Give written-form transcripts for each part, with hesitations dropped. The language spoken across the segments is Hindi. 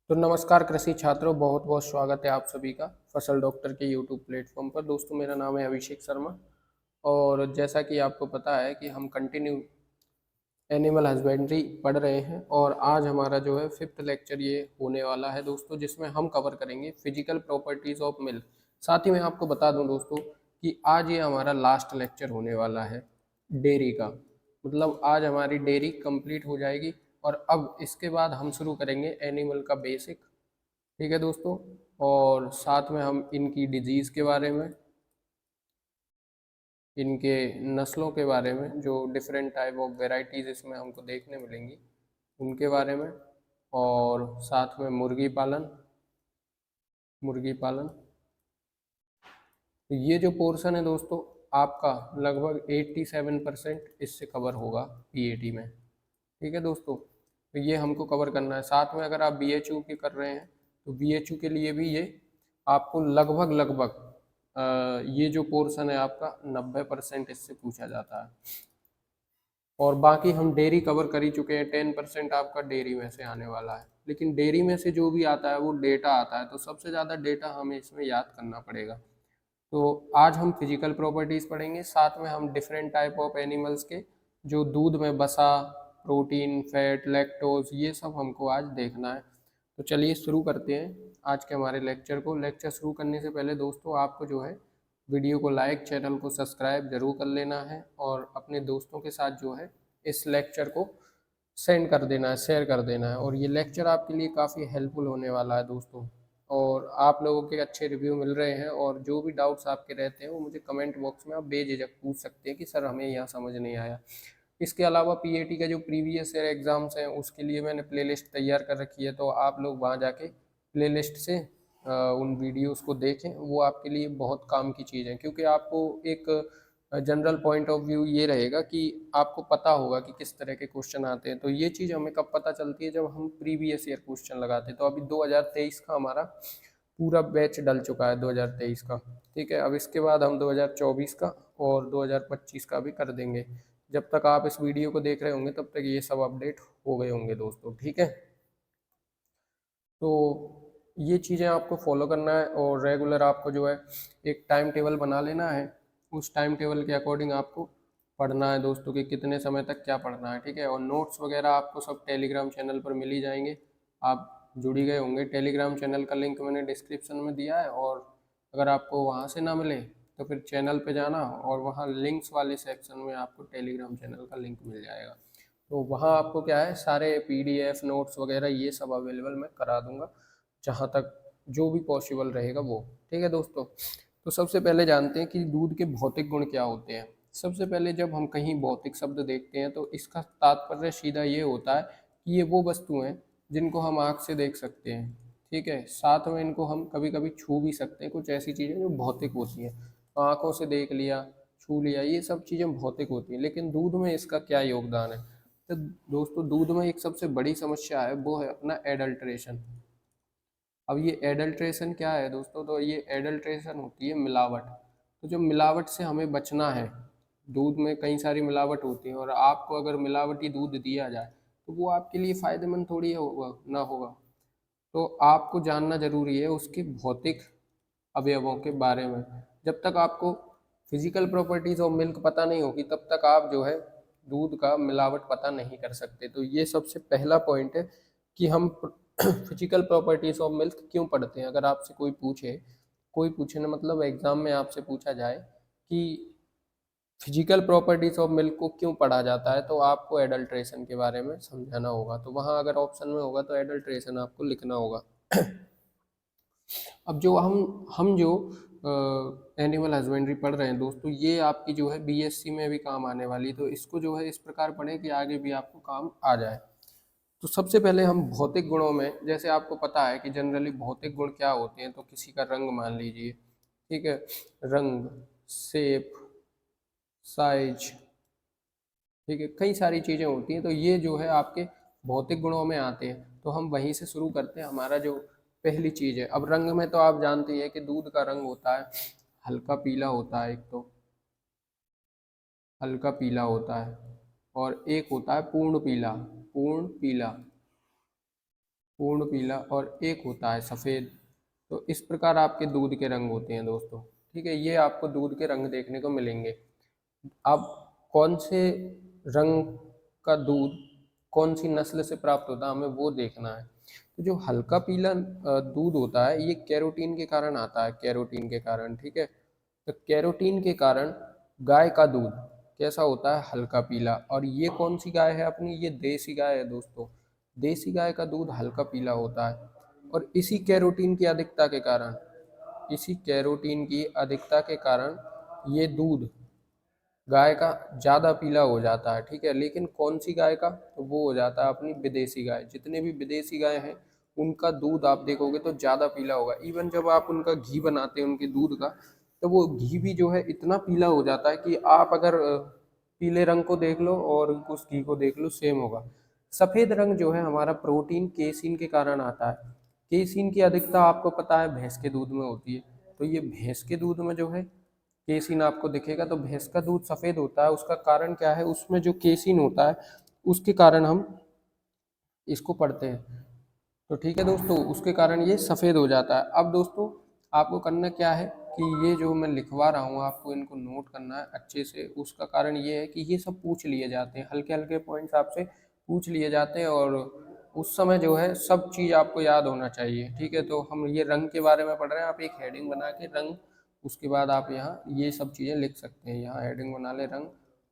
तो नमस्कार कृषि छात्रों, बहुत बहुत स्वागत है आप सभी का फसल डॉक्टर के यूट्यूब प्लेटफॉर्म पर। दोस्तों, मेरा नाम है अभिषेक शर्मा और जैसा कि आपको पता है कि हम कंटिन्यू एनिमल हस्बेंड्री पढ़ रहे हैं और आज हमारा जो है फिफ्थ लेक्चर ये होने वाला है दोस्तों, जिसमें हम कवर करेंगे फिजिकल प्रॉपर्टीज़ ऑफ मिल्क। साथ ही मैं आपको बता दूं दोस्तों कि आज ये हमारा लास्ट लेक्चर होने वाला है डेयरी का। मतलब आज हमारी डेयरी कंप्लीट हो जाएगी और अब इसके बाद हम शुरू करेंगे एनिमल का बेसिक। ठीक है दोस्तों, और साथ में हम इनकी डिजीज़ के बारे में, इनके नस्लों के बारे में, जो डिफरेंट टाइप ऑफ वेराइटीज़ इसमें हमको देखने मिलेंगी उनके बारे में, और साथ में मुर्गी पालन। तो ये जो पोर्शन है दोस्तों आपका लगभग 87% इससे कवर होगा पीएटी में। ठीक है दोस्तों, तो ये हमको कवर करना है। साथ में अगर आप बीएचयू की कर रहे हैं तो बीएचयू के लिए भी ये आपको लगभग लगभग ये जो पोर्शन है आपका 90% इससे पूछा जाता है। और बाकी हम डेयरी कवर कर ही चुके हैं, 10% आपका डेयरी में से आने वाला है। लेकिन डेयरी में से जो भी आता है वो डेटा आता है, तो सबसे ज़्यादा डेटा हमें इसमें याद करना पड़ेगा। तो आज हम फिजिकल प्रॉपर्टीज़ पढ़ेंगे, साथ में हम डिफरेंट टाइप ऑफ एनिमल्स के जो दूध में बसा, प्रोटीन, फैट, लैक्टोज, ये सब हमको आज देखना है। तो चलिए शुरू करते हैं आज के हमारे लेक्चर को। लेक्चर शुरू करने से पहले दोस्तों आपको जो है वीडियो को लाइक, चैनल को सब्सक्राइब जरूर कर लेना है और अपने दोस्तों के साथ जो है इस लेक्चर को सेंड कर देना है, शेयर कर देना है। और ये लेक्चर आपके लिए काफ़ी हेल्पफुल होने वाला है दोस्तों। और आप लोगों के अच्छे रिव्यू मिल रहे हैं और जो भी डाउट्स आपके रहते हैं वो मुझे कमेंट बॉक्स में आप बेझिझक पूछ सकते हैं कि सर हमें यहाँ समझ नहीं आया। इसके अलावा पीएटी का जो प्रीवियस ईयर एग्ज़ाम्स हैं उसके लिए मैंने प्लेलिस्ट तैयार कर रखी है, तो आप लोग वहाँ जाके प्लेलिस्ट से उन वीडियोस को देखें। वो आपके लिए बहुत काम की चीज़ है, क्योंकि आपको एक जनरल पॉइंट ऑफ व्यू ये रहेगा कि आपको पता होगा कि किस तरह के क्वेश्चन आते हैं। तो ये चीज़ हमें कब पता चलती है, जब हम प्रीवियस ईयर क्वेश्चन लगाते हैं। तो अभी 2023 का हमारा पूरा बैच डल चुका है, 2023 का। ठीक है, अब इसके बाद हम 2024 का और 2025 का भी कर देंगे। जब तक आप इस वीडियो को देख रहे होंगे तब तक ये सब अपडेट हो गए होंगे दोस्तों। ठीक है, तो ये चीज़ें आपको फॉलो करना है और रेगुलर आपको जो है एक टाइम टेबल बना लेना है। उस टाइम टेबल के अकॉर्डिंग आपको पढ़ना है दोस्तों कि कितने समय तक क्या पढ़ना है। ठीक है, और नोट्स वगैरह आपको सब टेलीग्राम चैनल पर मिल ही जाएंगे। आप जुड़ ही गए होंगे, टेलीग्राम चैनल का लिंक मैंने डिस्क्रिप्शन में दिया है। और अगर आपको वहाँ से ना मिले तो फिर चैनल पे जाना और वहाँ लिंक्स वाले सेक्शन में आपको टेलीग्राम चैनल का लिंक मिल जाएगा। तो वहाँ आपको क्या है, सारे पीडीएफ नोट्स वगैरह ये सब अवेलेबल मैं करा दूंगा, जहाँ तक जो भी पॉसिबल रहेगा वो। ठीक है दोस्तों, तो सबसे पहले जानते हैं कि दूध के भौतिक गुण क्या होते हैं। सबसे पहले जब हम कहीं भौतिक शब्द देखते हैं तो इसका तात्पर्य सीधा ये होता है कि ये वो वस्तु हैं जिनको हम आँख से देख सकते हैं। ठीक है, साथ में इनको हम कभी कभी छू भी सकते हैं। कुछ ऐसी चीज़ें जो भौतिक होती हैं, तो आँखों से देख लिया, छू लिया, ये सब चीज़ें भौतिक होती हैं। लेकिन दूध में इसका क्या योगदान है? तो दोस्तों दूध में एक सबसे बड़ी समस्या है, वो है अपना एडल्ट्रेशन। अब ये एडल्ट्रेशन क्या है दोस्तों? तो ये एडल्ट्रेशन होती है मिलावट। तो जो मिलावट से हमें बचना है, दूध में कई सारी मिलावट होती है और आपको अगर मिलावटी दूध दिया जाए तो वो आपके लिए फ़ायदेमंद थोड़ी होगा ना होगा। तो आपको जानना जरूरी है उसके भौतिक अवयवों के बारे में। जब तक आपको फिजिकल प्रॉपर्टीज ऑफ मिल्क पता नहीं होगी तब तक आप जो है दूध का मिलावट पता नहीं कर सकते। तो ये सबसे पहला पॉइंट है कि हम फिजिकल प्रॉपर्टीज ऑफ मिल्क क्यों पढ़ते हैं। अगर आपसे कोई पूछे ना, मतलब एग्जाम में आपसे पूछा जाए कि फिजिकल प्रॉपर्टीज ऑफ मिल्क को क्यों पढ़ा जाता है, तो आपको एडल्ट्रेशन के बारे में समझाना होगा। तो वहाँ अगर ऑप्शन में होगा तो एडल्ट्रेशन आपको लिखना होगा। अब जो हम जो एनिमल हस्बेंड्री पढ़ रहे हैं दोस्तों, ये आपकी जो है बीएससी में भी काम आने वाली है। तो इसको जो है इस प्रकार पढ़ें कि आगे भी आपको काम आ जाए। तो सबसे पहले हम भौतिक गुणों में, जैसे आपको पता है कि जनरली भौतिक गुण क्या होते हैं, तो किसी का रंग मान लीजिए। ठीक है, रंग, शेप, साइज, ठीक है, कई सारी चीज़ें होती हैं। तो ये जो है आपके भौतिक गुणों में आते हैं। तो हम वहीं से शुरू करते हैं। हमारा जो पहली चीज़ है, अब रंग में तो आप जानते ही हैं कि दूध का रंग होता है हल्का पीला होता है। एक तो हल्का पीला होता है और एक होता है पूर्ण पीला। पूर्ण पीला, पूर्ण पीला, और एक होता है सफ़ेद। तो इस प्रकार आपके दूध के रंग होते हैं दोस्तों। ठीक है, ये आपको दूध के रंग देखने को मिलेंगे। अब कौन से रंग का दूध कौन सी नस्ल से प्राप्त होता है, हमें वो देखना है। तो जो हल्का पीला दूध होता है, ये कैरोटीन के कारण आता है, कैरोटीन के कारण। ठीक है, तो कैरोटीन के कारण गाय का दूध कैसा होता है, हल्का पीला। और ये कौन सी गाय है अपनी, ये देसी गाय है दोस्तों। देसी गाय का दूध हल्का पीला होता है। और इसी कैरोटीन की अधिकता के कारण ये दूध गाय का ज़्यादा पीला हो जाता है। ठीक है, लेकिन कौन सी गाय का, तो वो हो जाता है अपनी विदेशी गाय। जितने भी विदेशी गाय हैं उनका दूध आप देखोगे तो ज़्यादा पीला होगा। इवन जब आप उनका घी बनाते हैं उनके दूध का, तो वो घी भी जो है इतना पीला हो जाता है कि आप अगर पीले रंग को देख लो और उस घी को देख लो, सेम होगा। सफ़ेद रंग जो है हमारा प्रोटीन केसिन के कारण आता है। केसिन की अधिकता आपको पता है भैंस के दूध में होती है। तो ये भैंस के दूध में जो है केसिन आपको दिखेगा। तो भैंस का दूध सफ़ेद होता है, उसका कारण क्या है, उसमें जो केसिन होता है उसके कारण हम इसको पढ़ते हैं। तो ठीक है दोस्तों, उसके कारण ये सफ़ेद हो जाता है। अब दोस्तों आपको करना क्या है कि ये जो मैं लिखवा रहा हूँ आपको इनको नोट करना है अच्छे से। उसका कारण ये है कि ये सब पूछ लिए जाते हैं, हल्के हल्के पॉइंट्स आपसे पूछ लिए जाते हैं, और उस समय जो है सब चीज़ आपको याद होना चाहिए। ठीक है, तो हम ये रंग के बारे में पढ़ रहे हैं, आप एक हेडिंग बना के रंग, उसके बाद आप यहाँ ये सब चीज़ें लिख सकते हैं। यहाँ हेडिंग बना ले रंग,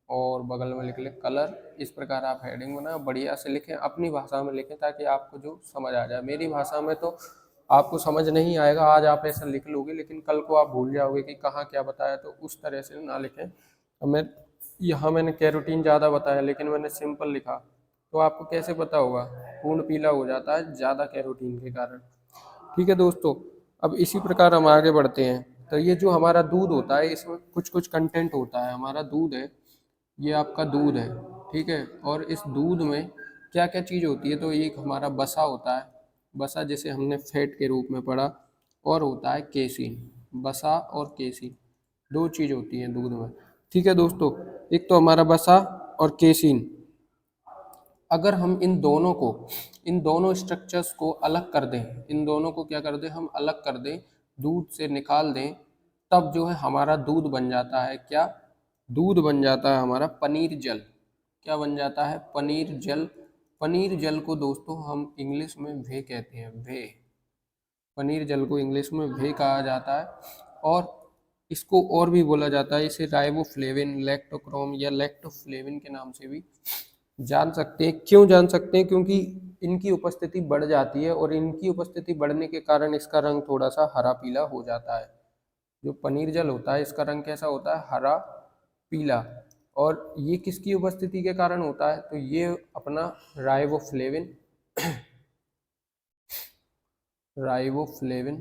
और बगल में लिख ले कलर। इस प्रकार आप हेडिंग बना बढ़िया से लिखें, अपनी भाषा में लिखें ताकि आपको जो समझ आ जाए। मेरी भाषा में तो आपको समझ नहीं आएगा, आज आप ऐसा लिख लोगे लेकिन कल को आप भूल जाओगे कि कहाँ क्या बताया, तो उस तरह से ना लिखें। अब मैंने कैरोटीन ज़्यादा बताया लेकिन मैंने सिंपल लिखा, तो आपको कैसे पता होगा, पूर्ण पीला हो जाता है ज़्यादा कैरोटीन के कारण। ठीक है दोस्तों, अब इसी प्रकार हम आगे बढ़ते हैं। तो ये जो हमारा दूध होता है इसमें कुछ कुछ कंटेंट होता है। हमारा दूध है, ये आपका दूध है। ठीक है, और इस दूध में क्या क्या चीज़ होती है, तो एक हमारा बसा होता है, बसा जिसे हमने फैट के रूप में पढ़ा, और होता है केसिन। बसा और केसिन दो चीज़ होती हैं दूध में। ठीक है दोस्तों, एक तो हमारा बसा और केसिन। अगर हम इन दोनों स्ट्रक्चर्स को अलग कर दें, इन दोनों को क्या कर दें, हम अलग कर दें, दूध से निकाल दें, तब जो है हमारा दूध बन जाता है क्या, दूध बन जाता है हमारा पनीर जल। क्या बन जाता है, पनीर जल। पनीर जल को दोस्तों हम इंग्लिश में वे कहते हैं, वे। पनीर जल को इंग्लिश में वे कहा जाता है। और इसको और भी बोला जाता है, इसे राइबोफ्लेविन, लैक्टोक्रोम या लैक्टोफ्लेविन के नाम से भी जान सकते हैं। क्यों जान सकते हैं, क्योंकि इनकी उपस्थिति बढ़ जाती है, और इनकी उपस्थिति बढ़ने के कारण इसका रंग थोड़ा सा हरा पीला हो जाता है। जो पनीर जल होता है इसका रंग कैसा होता है, हरा पीला। और ये किसकी उपस्थिति के कारण होता है, तो ये अपना राइबोफ्लेविन, राइबोफ्लेविन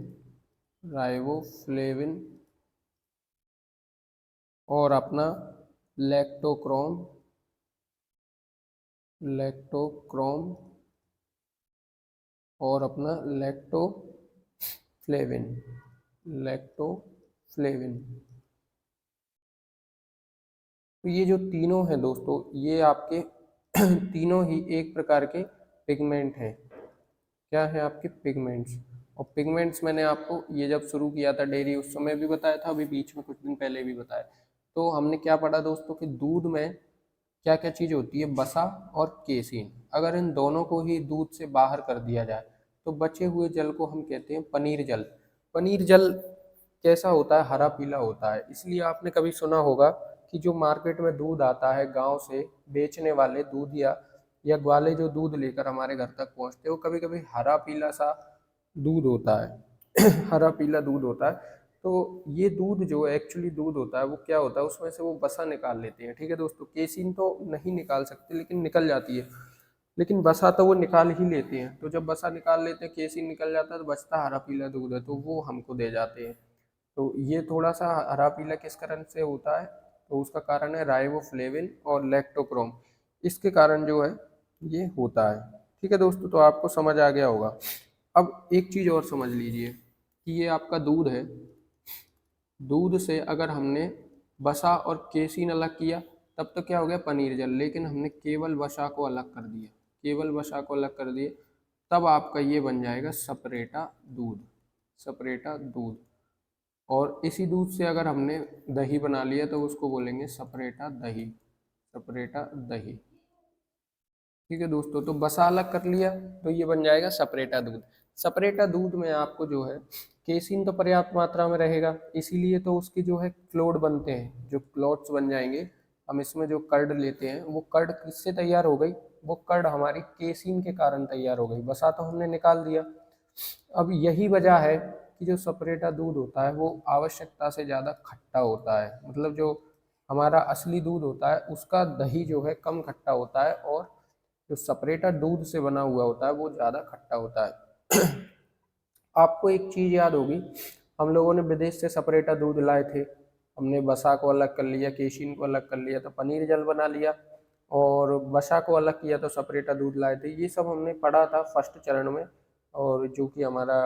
राइबोफ्लेविन और अपना लैक्टोक्रोम, लैक्टोक्रोम और अपना लैक्टोफ्लेविन, लैक्टोफ्लेविन। तो ये जो तीनों हैं दोस्तों, ये आपके तीनों ही एक प्रकार के पिगमेंट हैं। क्या है, आपके पिगमेंट्स। और पिगमेंट्स मैंने आपको ये जब शुरू किया था डेयरी उस समय भी बताया था, अभी बीच में कुछ दिन पहले भी बताया। तो हमने क्या पढ़ा दोस्तों कि दूध में क्या क्या चीज़ होती है, बसा और केसिन। अगर इन दोनों को ही दूध से बाहर कर दिया जाए तो बचे हुए जल को हम कहते हैं पनीर जल। पनीर जल कैसा होता है, हरा पीला होता है। इसलिए आपने कभी सुना होगा कि जो मार्केट में दूध आता है गांव से, बेचने वाले दूध या ग्वाले जो दूध लेकर हमारे घर तक पहुंचते हैं, वो कभी कभी हरा पीला सा दूध होता है हरा पीला दूध होता है। तो ये दूध जो एक्चुअली दूध होता है वो क्या होता है, उसमें से वो बसा निकाल लेते हैं। ठीक है दोस्तों, केसिन तो नहीं निकाल सकते लेकिन निकल जाती है, लेकिन बसा तो वो निकाल ही लेते हैं। तो जब बसा निकाल लेते हैं, केसिन निकल जाता है, तो बचता हरा पीला दूध है, तो वो हमको दे जाते हैं। तो ये थोड़ा सा हरा पीला किस कारण से होता है, तो उसका कारण है राइबोफ्लेविन और लैक्टोक्रोम, इसके कारण जो है ये होता है। ठीक है दोस्तों, तो आपको समझ आ गया होगा। अब एक चीज़ और समझ लीजिए कि ये आपका दूध है, दूध से अगर हमने वसा और केसिन अलग किया तब तो क्या हो गया, पनीर जल। लेकिन हमने केवल वसा को अलग कर दिया, केवल वसा को अलग कर दिए, तब आपका ये बन जाएगा सपरेटा दूध, सपरेटा दूध। और इसी दूध से अगर हमने दही बना लिया तो उसको बोलेंगे सपरेटा दही, सपरेटा दही। ठीक है दोस्तों, तो बसा अलग कर लिया तो ये बन जाएगा सपरेटा दूध। सपरेटा दूध में आपको जो है केसीन तो पर्याप्त मात्रा में रहेगा, इसीलिए तो उसके जो है क्लोड बनते हैं, जो क्लोट्स बन जाएंगे। हम इसमें जो कर्ड लेते हैं वो कर्ड किससे तैयार हो गई, वो कर्ड हमारी केसीन के कारण तैयार हो गई, बसा तो हमने निकाल दिया। अब यही वजह है कि जो सपरेटा दूध होता है वो आवश्यकता से ज़्यादा खट्टा होता है, मतलब जो हमारा असली दूध होता है उसका दही जो है कम खट्टा होता है, और जो सपरेटा दूध से बना हुआ होता है वो ज़्यादा खट्टा होता है। आपको एक चीज़ याद होगी, हम लोगों ने विदेश से सपरेटा दूध लाए थे, हमने बसा को अलग कर लिया, केशिन को अलग कर लिया तो पनीर जल बना लिया, और बसा को अलग किया तो सपरेटा दूध लाए थे। ये सब हमने पढ़ा था फर्स्ट चरण में, और जो कि हमारा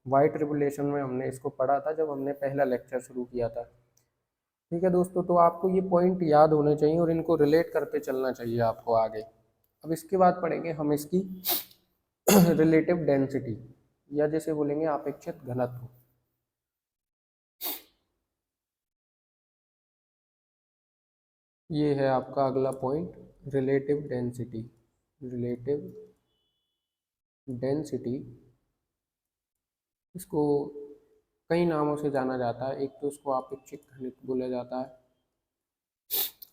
वाइट रिवोल्यूशन में हमने इसको पढ़ा था जब हमने पहला लेक्चर शुरू किया था। ठीक है दोस्तों, तो आपको ये पॉइंट याद होने चाहिए और इनको रिलेट करते चलना चाहिए आपको आगे। अब इसके बाद पढ़ेंगे हम इसकी रिलेटिव डेंसिटी, या जैसे बोलेंगे अपेक्षित घनत्व। ये है आपका अगला point, relative density. Relative density, इसको कई नामों से जाना जाता है। एक तो इसको अपेक्षित घनत्व बोला जाता है,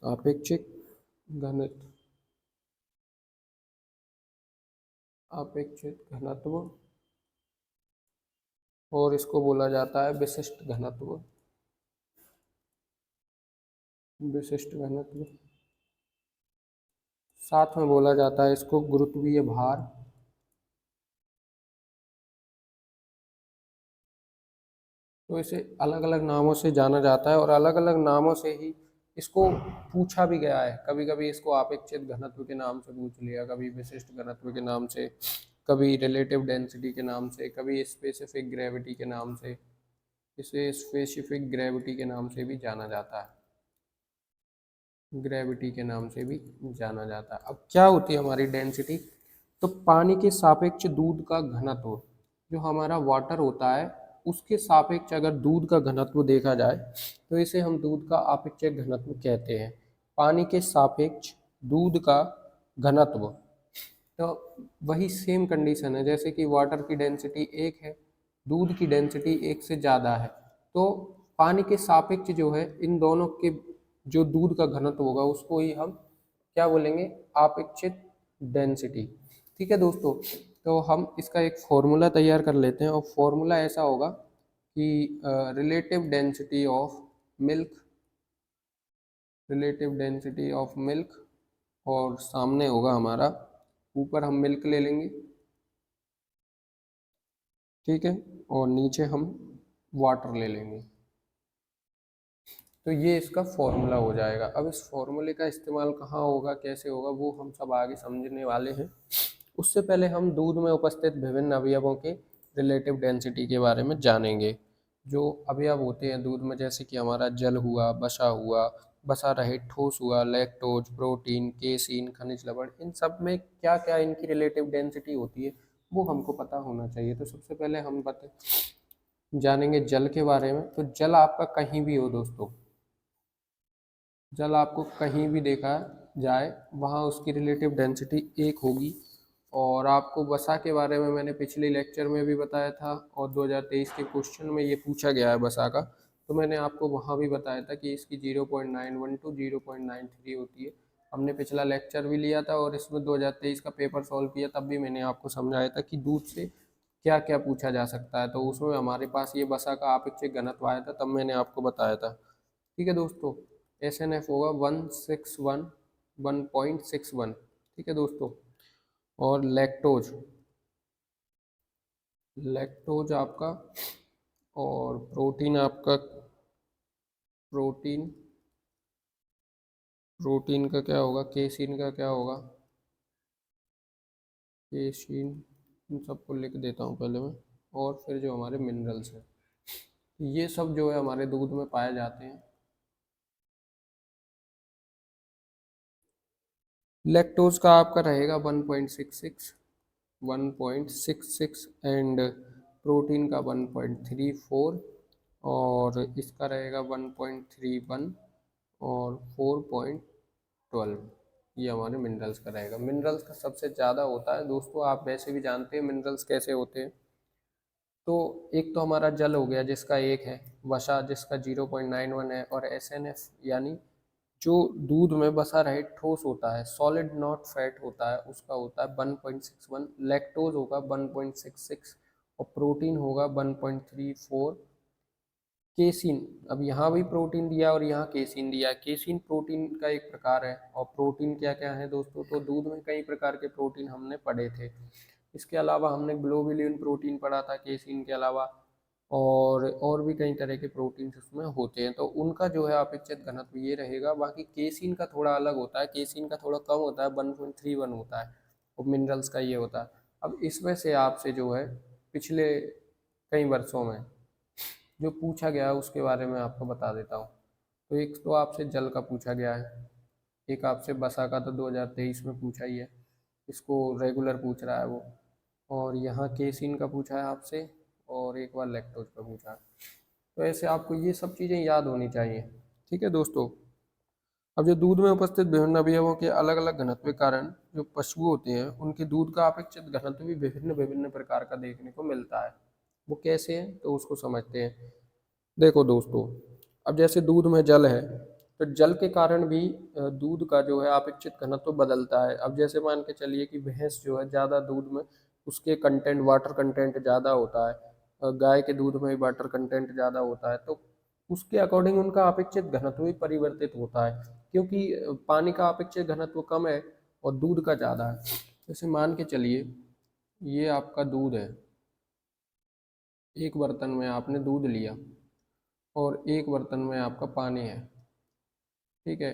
अपेक्षित घनत्व, अपेक्षित घनत्व, और इसको बोला जाता है विशिष्ट घनत्व, विशिष्ट घनत्व। साथ में बोला जाता है इसको गुरुत्वीय भार, तो इसे अलग अलग नामों से जाना जाता है, और अलग अलग नामों से ही इसको पूछा भी गया है। कभी कभी इसको अपेक्षित घनत्व के नाम से पूछ लिया, कभी विशिष्ट घनत्व के नाम से, कभी रिलेटिव डेंसिटी के नाम से, कभी स्पेसिफिक ग्रेविटी के नाम से। इसे स्पेसिफिक ग्रेविटी के नाम से भी जाना जाता है, ग्रेविटी के नाम से भी जाना जाता है। अब क्या होती है हमारी डेंसिटी, तो पानी के सापेक्ष दूध का घनत्व, जो हमारा वाटर होता है उसके सापेक्ष अगर दूध का घनत्व देखा जाए तो इसे हम दूध का अपेक्षित घनत्व कहते हैं। पानी के सापेक्ष दूध का घनत्व, तो वही सेम कंडीशन है, जैसे कि वाटर की डेंसिटी 1 है, दूध की डेंसिटी 1 से ज़्यादा है, तो पानी के सापेक्ष जो है इन दोनों के जो दूध का घनत्व होगा उसको ही हम क्या बोलेंगे, अपेक्षित डेंसिटी। ठीक है दोस्तों, तो हम इसका एक फॉर्मूला तैयार कर लेते हैं, और फॉर्मूला ऐसा होगा कि relative density of milk, relative density of milk, और सामने होगा हमारा, ऊपर हम मिल्क ले लेंगे, ठीक है, और नीचे हम वाटर ले लेंगे, तो ये इसका फॉर्मूला हो जाएगा। अब इस फॉर्मूले का इस्तेमाल कहाँ होगा, कैसे होगा, वो हम सब आगे समझने वाले हैं। उससे पहले हम दूध में उपस्थित विभिन्न अवयवों के रिलेटिव डेंसिटी के बारे में जानेंगे। जो अवयव होते हैं दूध में, जैसे कि हमारा जल हुआ, बसा रहित ठोस हुआ, लैक्टोज, प्रोटीन, केसीन, खनिज लवण, इन सब में क्या क्या इनकी रिलेटिव डेंसिटी होती है वो हमको पता होना चाहिए। तो सबसे पहले हम जानेंगे जल के बारे में। तो जल आपका कहीं भी हो दोस्तों, जल आपको कहीं भी देखा जाए वहाँ उसकी रिलेटिव डेंसिटी 1 होगी। और आपको वसा के बारे में मैंने पिछले लेक्चर में भी बताया था, और 2023 के क्वेश्चन में ये पूछा गया है वसा का, तो मैंने आपको वहाँ भी बताया था कि इसकी 0.91 टू 0.93 होती है। हमने पिछला लेक्चर भी लिया था और इसमें 2023 का पेपर सॉल्व किया, तब भी मैंने आपको समझाया था कि दूध से क्या क्या पूछा जा सकता है, तो उसमें हमारे पास ये वसा का अपेक्षित घनत्व आया था, तब मैंने आपको बताया था। ठीक है दोस्तों, SNF होगा 161, ठीक है दोस्तों। और लैक्टोज, लैक्टोज आपका, और प्रोटीन आपका, प्रोटीन, प्रोटीन का क्या होगा, केसीन का क्या होगा, केसीन, इन सबको लिख देता हूँ पहले मैं। और फिर जो हमारे मिनरल्स हैं, ये सब जो है हमारे दूध में पाए जाते हैं। लैक्टोज का आपका रहेगा 1.66, 1.66 एंड प्रोटीन का 1.34 और इसका रहेगा 1.31 और 4.12। ये हमारे मिनरल्स का रहेगा। मिनरल्स का सबसे ज़्यादा होता है दोस्तों, आप वैसे भी जानते हैं मिनरल्स कैसे होते हैं। तो एक तो हमारा जल हो गया जिसका 1 है, वसा जिसका 0.91 है, और SNF यानी जो दूध में बसा रहे ठोस होता है, सॉलिड नॉट फैट होता है, उसका होता है 1.61, लैक्टोज होगा 1.66 और प्रोटीन होगा 1.34। केसिन, अब यहाँ भी प्रोटीन दिया और यहाँ केसिन दिया। केसिन प्रोटीन का एक प्रकार है। और प्रोटीन क्या क्या है दोस्तों, तो दूध में कई प्रकार के प्रोटीन हमने पढ़े थे। इसके अलावा हमने ग्लोबुलिन प्रोटीन पढ़ा था केसिन के अलावा, और भी कई तरह के प्रोटीन उसमें होते हैं। तो उनका जो है अपेक्षित घनत्व ये रहेगा। बाकी केसिन का थोड़ा अलग होता है, केसिन का थोड़ा कम होता है, 1.31 होता है, और मिनरल्स का ये होता है। अब इसमें से आपसे जो है पिछले कई वर्षों में जो पूछा गया है उसके बारे में आपको बता देता हूँ। तो एक तो आपसे जल का पूछा गया है, एक आपसे बसा का तो 2023 में पूछा ही है, इसको रेगुलर पूछ रहा है वो, और यहाँ केसिन का पूछा है आपसे, और एक बार लैक्टोज का पूछा है। तो ऐसे आपको ये सब चीज़ें याद होनी चाहिए। ठीक है दोस्तों। अब जो दूध में उपस्थित विभिन्न अवयवों के अलग अलग घनत्व के कारण जो पशु होते हैं उनके दूध का अपेक्षित घनत्व भी विभिन्न विभिन्न प्रकार का देखने को मिलता है। वो कैसे है तो उसको समझते हैं। देखो दोस्तों, अब जैसे दूध में जल है तो जल के कारण भी दूध का जो है अपेक्षित घनत्व बदलता है। अब जैसे मान के चलिए कि भैंस जो है ज़्यादा दूध में उसके कंटेंट वाटर कंटेंट ज़्यादा होता है, गाय के दूध में भी वाटर कंटेंट ज़्यादा होता है, तो उसके अकॉर्डिंग उनका अपेक्षित घनत्व भी परिवर्तित होता है, क्योंकि पानी का अपेक्षित घनत्व कम है और दूध का ज़्यादा है। जैसे मान के चलिए ये आपका दूध है, एक बर्तन में आपने दूध लिया और एक बर्तन में आपका पानी है। ठीक है,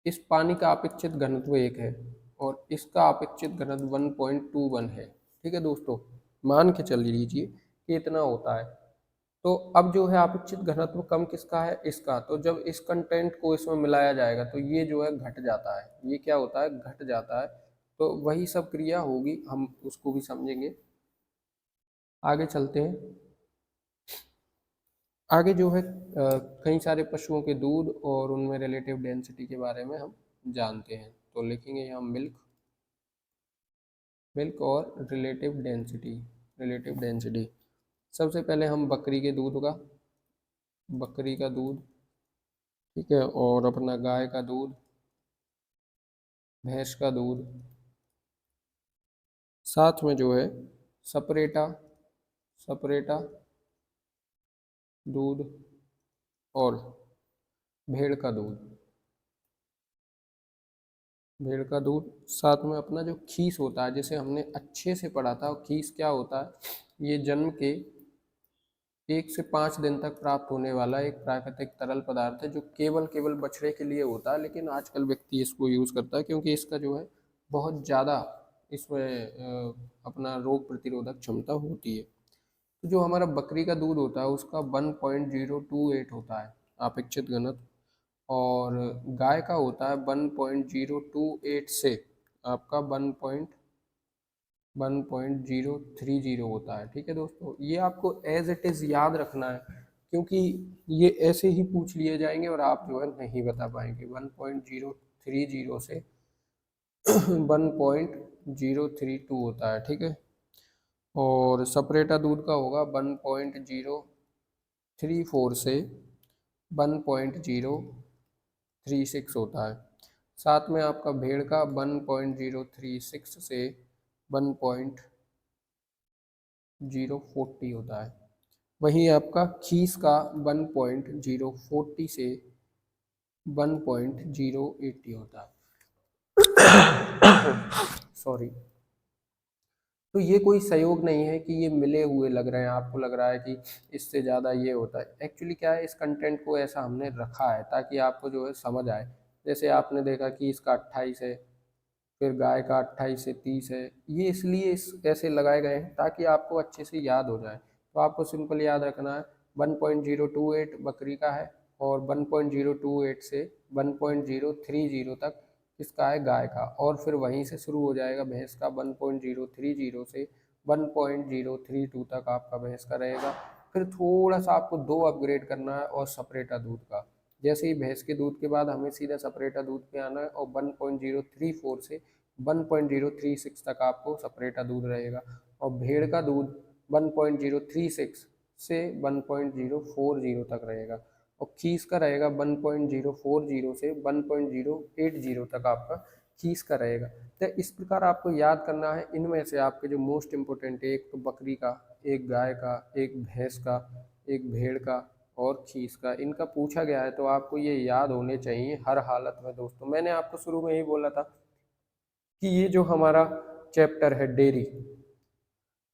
इस पानी का अपेक्षित घनत्व 1 है और इसका अपेक्षित घनत्व 1.21 है। ठीक है दोस्तों, मान के चल लीजिए कि इतना होता है। तो अब जो है अपेक्षित घनत्व कम किसका है, इसका। तो जब इस कंटेंट को इसमें मिलाया जाएगा तो ये जो है घट जाता है। ये क्या होता है, घट जाता है। तो वही सब क्रिया होगी, हम उसको भी समझेंगे। आगे चलते हैं। आगे जो है कई सारे पशुओं के दूध और उनमें रिलेटिव डेंसिटी के बारे में हम जानते हैं। तो लिखेंगे यहाँ मिल्क, मिल्क और रिलेटिव डेंसिटी। सबसे पहले हम बकरी के दूध का, बकरी का दूध, ठीक है, और अपना गाय का दूध, भैंस का दूध, साथ में जो है सपरेटा, सपरेटा दूध और भेड़ का दूध, भेड़ का दूध, साथ में अपना जो खीस होता है जिसे हमने अच्छे से पढ़ा था। खीस क्या होता है, ये जन्म के 1 से 5 दिन तक प्राप्त होने वाला एक प्राकृतिक तरल पदार्थ है जो केवल केवल बछड़े के लिए होता है, लेकिन आजकल व्यक्ति इसको यूज़ करता है क्योंकि इसका जो है बहुत ज़्यादा इसमें अपना रोग प्रतिरोधक क्षमता होती है। तो जो हमारा बकरी का दूध होता है उसका 1.028 होता है अपेक्षित घनत्व, और गाय का होता है 1.028 से आपका 1.030 होता है। ठीक है दोस्तों, ये आपको एज इट इज़ याद रखना है क्योंकि ये ऐसे ही पूछ लिए जाएंगे और आप जो है नहीं बता पाएंगे। 1.030 से 1.032 होता है। ठीक है, और सपरेटा दूध का होगा 1.034 से 1.036 होता है। साथ में आपका भेड़ का 1.036 से 1.040 होता है। वहीं आपका खीस का 1.040 से 1.080 होता है। सॉरी। तो ये कोई सहयोग नहीं है कि ये मिले हुए लग रहे हैं, आपको लग रहा है कि इससे ज़्यादा ये होता है। एक्चुअली क्या है, इस कंटेंट को ऐसा हमने रखा है ताकि आपको जो है समझ आए। जैसे आपने देखा कि इसका 28 है, फिर गाय का 28 से 30 है, ये इसलिए इस ऐसे लगाए गए हैं ताकि आपको अच्छे से याद हो जाए। तो आपको सिंपल याद रखना है 1.028 बकरी का है और 1.028 से 1.030 तक किसका है, गाय का, और फिर वहीं से शुरू हो जाएगा भैंस का 1.030 से 1.032 तक आपका भैंस का रहेगा। फिर थोड़ा सा आपको 2 अपग्रेड करना है और सपरेटा दूध का। जैसे ही भैंस के दूध के बाद हमें सीधा सपरेटा दूध पे आना है और 1.034 से 1.036 तक आपको सपरेटा दूध रहेगा। और भेड़ का दूध 1.036 से 1.040 तक रहेगा। और खीस का रहेगा 1.040 से 1.080 तक आपका खीस का रहेगा। तो इस प्रकार आपको याद करना है। इनमें से आपके जो मोस्ट इम्पोर्टेंट है, एक तो बकरी का, एक गाय का, एक भैंस का, एक भेड़ का और खीस का, इनका पूछा गया है तो आपको ये याद होने चाहिए हर हालत में। दोस्तों मैंने आपको शुरू में ही बोला था कि ये जो हमारा चैप्टर है डेयरी,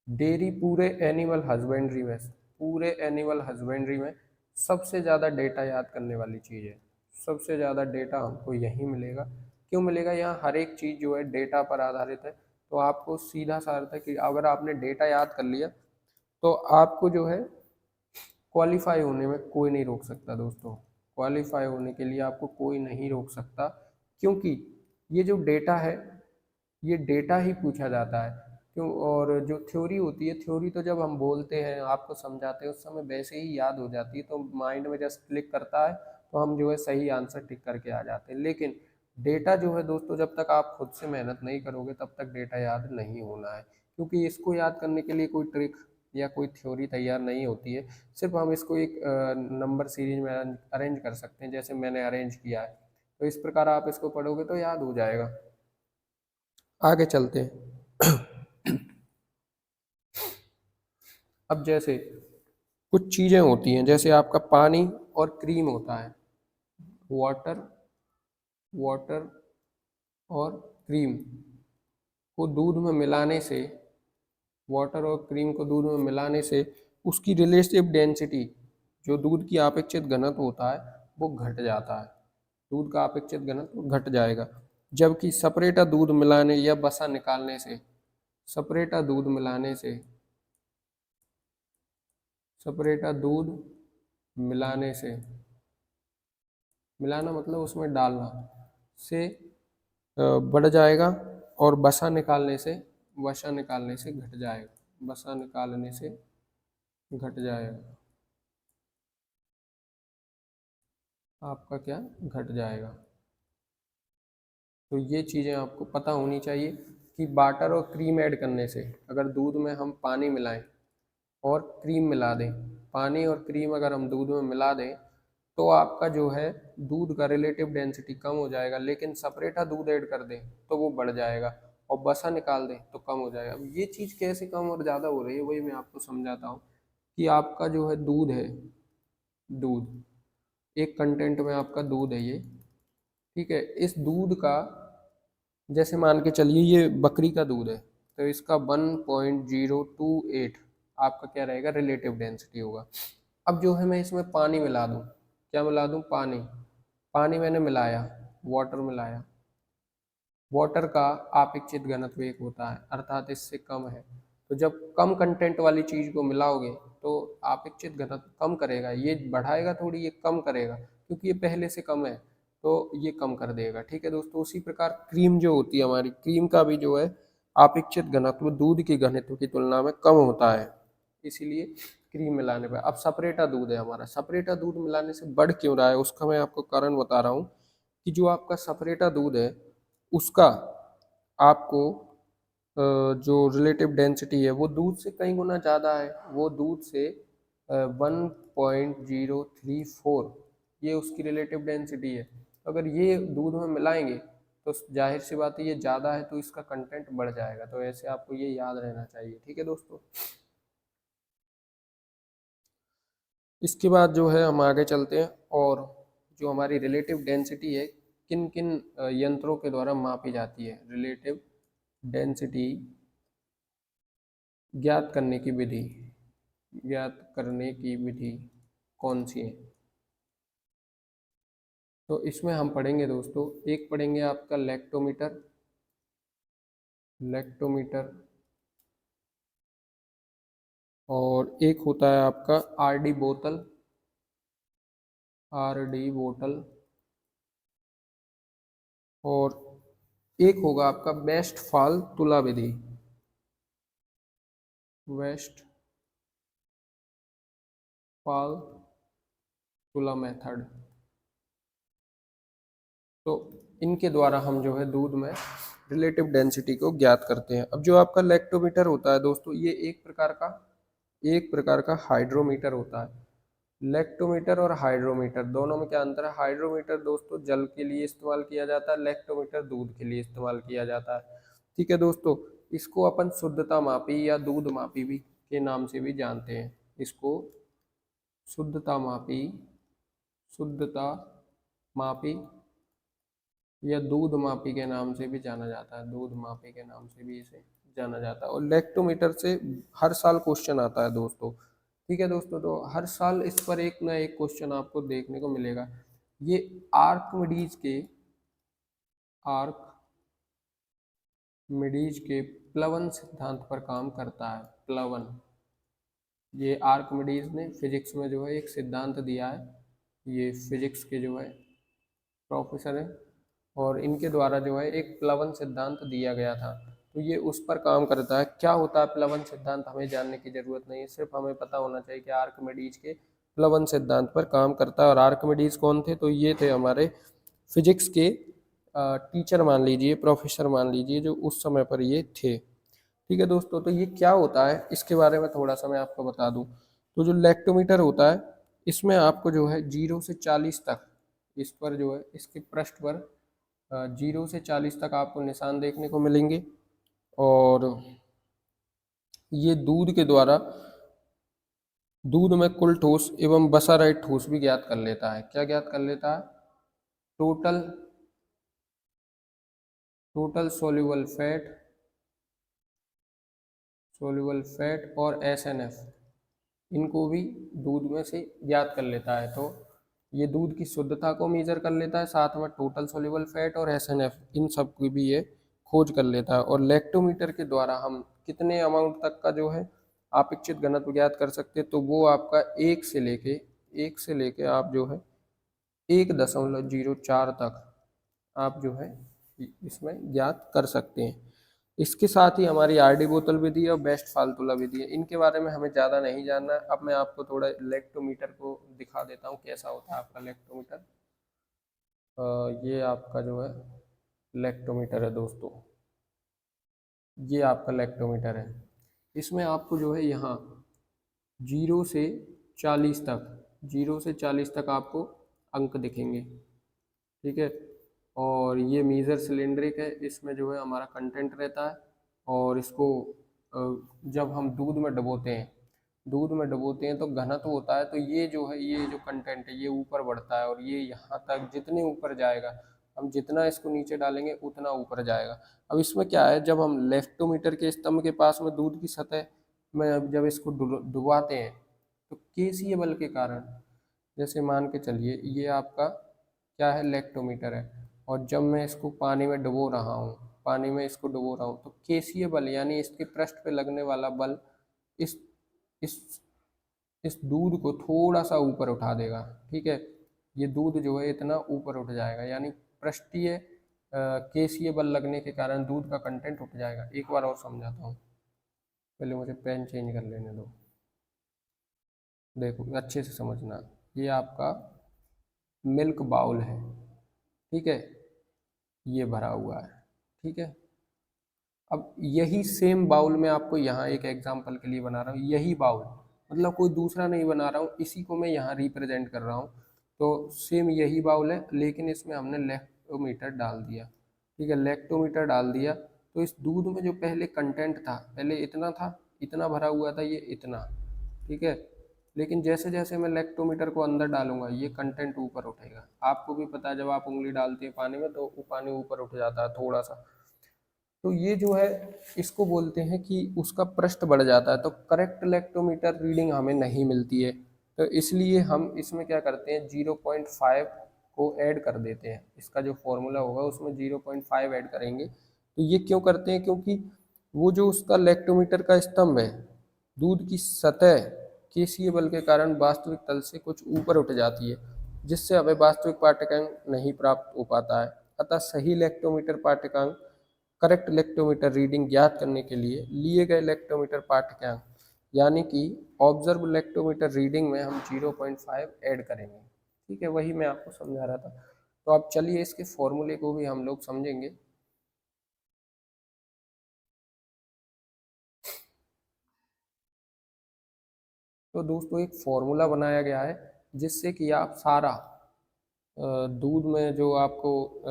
डेयरी पूरे एनिमल हस्बेंड्री में, पूरे एनिमल हस्बेंड्री में सबसे ज़्यादा डेटा याद करने वाली चीज़ है। सबसे ज़्यादा डेटा हमको यहीं मिलेगा। क्यों मिलेगा? यहाँ हर एक चीज़ जो है डेटा पर आधारित है। तो आपको सीधा सा अर्थ है कि अगर आपने डेटा याद कर लिया तो आपको जो है क्वालिफाई होने में कोई नहीं रोक सकता। दोस्तों क्वालिफाई होने के लिए आपको कोई नहीं रोक सकता, क्योंकि ये जो डेटा है ये डेटा ही पूछा जाता है। क्यों? और जो थ्योरी होती है, थ्योरी तो जब हम बोलते हैं आपको समझाते हैं उस समय वैसे ही याद हो जाती है, तो माइंड में जस्ट क्लिक करता है तो हम जो है सही आंसर टिक करके आ जाते हैं। लेकिन डेटा जो है दोस्तों, जब तक आप खुद से मेहनत नहीं करोगे तब तक डेटा याद नहीं होना है, क्योंकि इसको याद करने के लिए कोई ट्रिक या कोई थ्योरी तैयार नहीं होती है। सिर्फ हम इसको एक नंबर सीरीज में अरेंज कर सकते हैं, जैसे मैंने अरेंज किया है। तो इस प्रकार आप इसको पढ़ोगे तो याद हो जाएगा। आगे चलते हैं। अब जैसे कुछ चीज़ें होती हैं, जैसे आपका पानी और क्रीम होता है, वाटर, वाटर और क्रीम को दूध में मिलाने से, वाटर और क्रीम को दूध में मिलाने से उसकी रिलेटिव डेंसिटी, जो दूध की अपेक्षित घनत्व होता है वो घट जाता है। दूध का अपेक्षित घनत्व घट जाएगा। जबकि सपरेटा दूध मिलाने या बसा निकालने से, सपरेटा दूध मिलाने से, सपरेटा दूध मिलाने से, मिलाना मतलब उसमें डालना से बढ़ जाएगा, और बसा निकालने से, वसा निकालने से घट जाएगा, बसा निकालने से घट जाएगा, आपका क्या घट जाएगा। तो ये चीज़ें आपको पता होनी चाहिए कि वाटर और क्रीम ऐड करने से, अगर दूध में हम पानी मिलाएं और क्रीम मिला दें, पानी और क्रीम अगर हम दूध में मिला दें तो आपका जो है दूध का रिलेटिव डेंसिटी कम हो जाएगा, लेकिन सपरेटा दूध ऐड कर दें तो वो बढ़ जाएगा, और बसा निकाल दें तो कम हो जाएगा। अब ये चीज़ कैसे कम और ज़्यादा हो रही है वही मैं आपको समझाता हूँ। कि आपका जो है दूध है, दूध एक कंटेंट में आपका दूध है ये, ठीक है। इस दूध का, जैसे मान के चलिए ये बकरी का दूध है, तो इसका 1.028 आपका क्या रहेगा, रिलेटिव डेंसिटी होगा। अब जो है मैं इसमें पानी मिला दूँ, क्या मिला दूँ, पानी, पानी मैंने मिलाया, वाटर मिलाया, वाटर का अपेक्षित घनत्व 1 होता है, अर्थात इससे कम है। तो जब कम कंटेंट वाली चीज़ को मिलाओगे तो अपेक्षित घनत्व कम करेगा, ये बढ़ाएगा थोड़ी, ये कम करेगा, क्योंकि ये पहले से कम है तो ये कम कर देगा। ठीक है दोस्तों, उसी प्रकार क्रीम जो होती है हमारी, क्रीम का भी जो है अपेक्षित घनत्व दूध के घनत्व की तुलना में कम होता है, इसीलिए क्रीम मिलाने पर। अब सपरेटा दूध है हमारा, सपरेटा दूध मिलाने से बढ़ क्यों रहा है उसका मैं आपको कारण बता रहा हूँ। कि जो आपका सपरेटा दूध है उसका आपको जो रिलेटिव डेंसिटी है वो दूध से कई गुना ज़्यादा है, वो दूध से 1.034 ये उसकी रिलेटिव डेंसिटी है। अगर ये दूध में मिलाएंगे तो जाहिर सी बात है ये ज़्यादा है तो इसका कंटेंट बढ़ जाएगा। तो ऐसे आपको ये याद रहना चाहिए। ठीक है दोस्तों, इसके बाद जो है हम आगे चलते हैं, और जो हमारी रिलेटिव डेंसिटी है किन किन यंत्रों के द्वारा मापी जाती है, रिलेटिव डेंसिटी ज्ञात करने की विधि, ज्ञात करने की विधि कौन सी है। तो इसमें हम पढ़ेंगे दोस्तों, एक पढ़ेंगे आपका लैक्टोमीटर, लैक्टोमीटर, और एक होता है आपका आरडी बोतल, आरडी बोतल, और एक होगा आपका वेस्टफॉल तुला विधि, वेस्टफॉल तुला मेथड। तो इनके द्वारा हम जो है दूध में रिलेटिव डेंसिटी को ज्ञात करते हैं। अब जो आपका लैक्टोमीटर होता है दोस्तों, ये एक प्रकार का हाइड्रोमीटर होता है। लैक्टोमीटर और हाइड्रोमीटर दोनों में क्या अंतर है? हाइड्रोमीटर दोस्तों जल के लिए इस्तेमाल किया जाता है, लैक्टोमीटर दूध के लिए इस्तेमाल किया जाता है। ठीक है दोस्तों, इसको अपन शुद्धता मापी या दूध मापी भी के नाम से भी जानते हैं। इसको शुद्धता मापी, शुद्धता मापी या दूध मापी के नाम से भी जाना जाता है, दूध मापी के नाम से भी इसे जाना जाता है। और लैक्टोमीटर से हर साल क्वेश्चन आता है दोस्तों। ठीक है दोस्तों, तो हर साल इस पर एक ना एक क्वेश्चन आपको देखने को मिलेगा। ये आर्कमिडीज के प्लवन सिद्धांत पर काम करता है। प्लवन, ये आर्कमिडीज ने फिजिक्स में जो है एक सिद्धांत दिया है। ये फिजिक्स के जो है प्रोफेसर है और इनके द्वारा जो है एक प्लवन सिद्धांत दिया गया था। तो ये उस पर काम करता है। क्या होता है प्लवन सिद्धांत हमें जानने की जरूरत नहीं है, सिर्फ हमें पता होना चाहिए कि आर्किमिडीज के प्लवन सिद्धांत पर काम करता है। और आर्किमिडीज कौन थे? तो ये थे हमारे फिजिक्स के टीचर मान लीजिए, प्रोफेसर मान लीजिए, जो उस समय पर ये थे। ठीक है दोस्तों, तो ये क्या होता है इसके बारे में थोड़ा सा मैं आपको बता दूं। तो जो लैक्टोमीटर होता है, इसमें आपको जो है 0 से 40 तक, इस पर जो है इसके पृष्ठ पर 0 से 40 तक आपको निशान देखने को मिलेंगे। और ये दूध के द्वारा दूध में कुल ठोस एवं बसा रहित ठोस भी ज्ञात कर लेता है। क्या ज्ञात कर लेता है? टोटल टोटल सोल्यूबल फैट और SNF, इनको भी दूध में से ज्ञात कर लेता है। तो ये दूध की शुद्धता को मेजर कर लेता है, साथ में टोटल सोल्यूबल फैट और SNF, इन सब की भी ये खोज कर लेता है। और लैक्टोमीटर के द्वारा हम कितने अमाउंट तक का जो है अपेक्षित घनत्व ज्ञात कर सकते हैं? तो वो आपका एक से लेके आप जो है 1.04 तक आप जो है इसमें ज्ञात कर सकते हैं। इसके साथ ही हमारी आरडी बोतल विधि और बेस्ट फालतूला विधि है। इनके बारे में हमें ज़्यादा नहीं जानना है। अब मैं आपको थोड़ा लैक्टोमीटर को दिखा देता हूँ कैसा होता है आपका लैक्टोमीटर। ये आपका जो है लैक्टोमीटर है दोस्तों, ये आपका लैक्टोमीटर है। इसमें आपको जो है यहाँ 0 से 40 तक 0 से 40 तक आपको अंक दिखेंगे। ठीक है, और ये मीज़र सिलेंड्रिक है, इसमें जो है हमारा कंटेंट रहता है। और इसको जब हम दूध में डुबोते हैं तो घनत्व होता है। तो ये जो है, ये जो कंटेंट है ये ऊपर बढ़ता है और ये यहाँ तक जितने ऊपर जाएगा, हम जितना इसको नीचे डालेंगे उतना ऊपर जाएगा। अब इसमें क्या है, जब हम लेफ्टोमीटर के स्तंभ के पास में दूध की सतह में जब इसको डुबाते हैं तो केसीय बल के कारण, जैसे मान के चलिए ये आपका क्या है, लैक्टोमीटर है, और जब मैं इसको पानी में डुबो रहा हूँ, तो केसीय बल यानी इसके पृष्ठ पे लगने वाला बल इस इस इस दूध को थोड़ा सा ऊपर उठा देगा। ठीक है, ये दूध जो है इतना ऊपर उठ जाएगा, यानी पृष्ठीय केसीय बल लगने के कारण दूध का कंटेंट उठ जाएगा। एक बार और समझाता हूँ, पहले मुझे पेन चेंज कर लेने दो। देखो अच्छे से समझना, ये आपका मिल्क बाउल है। ठीक है, ये भरा हुआ है। ठीक है, अब यही सेम बाउल में आपको यहाँ एक एग्जांपल के लिए बना रहा हूँ, यही बाउल, मतलब कोई दूसरा नहीं बना रहा हूँ, इसी को मैं यहाँ रिप्रेजेंट कर रहा हूँ। तो सेम यही बाउल है, लेकिन इसमें हमने लैक्टोमीटर डाल दिया। ठीक है, लैक्टोमीटर डाल दिया तो इस दूध में जो पहले कंटेंट था, पहले इतना था, इतना भरा हुआ था, ये इतना। ठीक है, लेकिन जैसे जैसे मैं लैक्टोमीटर को अंदर डालूंगा ये कंटेंट ऊपर उठेगा। आपको भी पता है जब आप उंगली डालते हैं पानी में तो वो पानी ऊपर उठ जाता है थोड़ा सा। तो ये जो है इसको बोलते हैं कि उसका पृष्ठ बढ़ जाता है, तो करेक्ट लैक्टोमीटर रीडिंग हमें नहीं मिलती है। तो इसलिए हम इसमें क्या करते हैं, 0.5 को ऐड कर देते हैं। इसका जो फॉर्मूला होगा उसमें 0.5 ऐड करेंगे। तो ये क्यों करते हैं? क्योंकि वो जो उसका लैक्टोमीटर का स्तंभ है, दूध की सतह केसीय बल के कारण वास्तविक तल से कुछ ऊपर उठ जाती है, जिससे हमें वास्तविक पाठ्यांक नहीं प्राप्त हो पाता है। अतः सही लैक्टोमीटर पाठ्यांक करेक्ट इलेक्ट्रोमीटर रीडिंग ज्ञात करने के लिए लिए गए इलेक्ट्रोमीटर पाठ्यांक यानी कि ऑब्जर्व इलेक्ट्रोमीटर रीडिंग में हम 0.5 ऐड करेंगे। ठीक है, वही मैं आपको समझा रहा था। तो अब चलिए इसके फॉर्मूले को भी हम लोग समझेंगे। तो दोस्तों एक फॉर्मूला बनाया गया है जिससे कि आप सारा दूध में जो आपको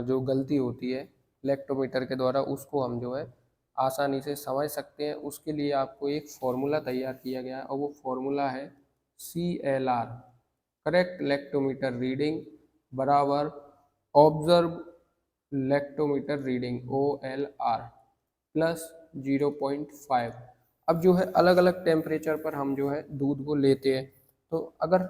जो गलती होती है इलेक्ट्रोमीटर के द्वारा उसको हम जो है आसानी से समझ सकते हैं। उसके लिए आपको एक फॉर्मूला तैयार किया गया है और वो फॉर्मूला है CLR, करेक्ट इलेक्ट्रोमीटर रीडिंग बराबर observe electrometer reading OLR plus 0.5। अब जो है अलग अलग टेम्परेचर पर हम जो है दूध को लेते हैं, तो अगर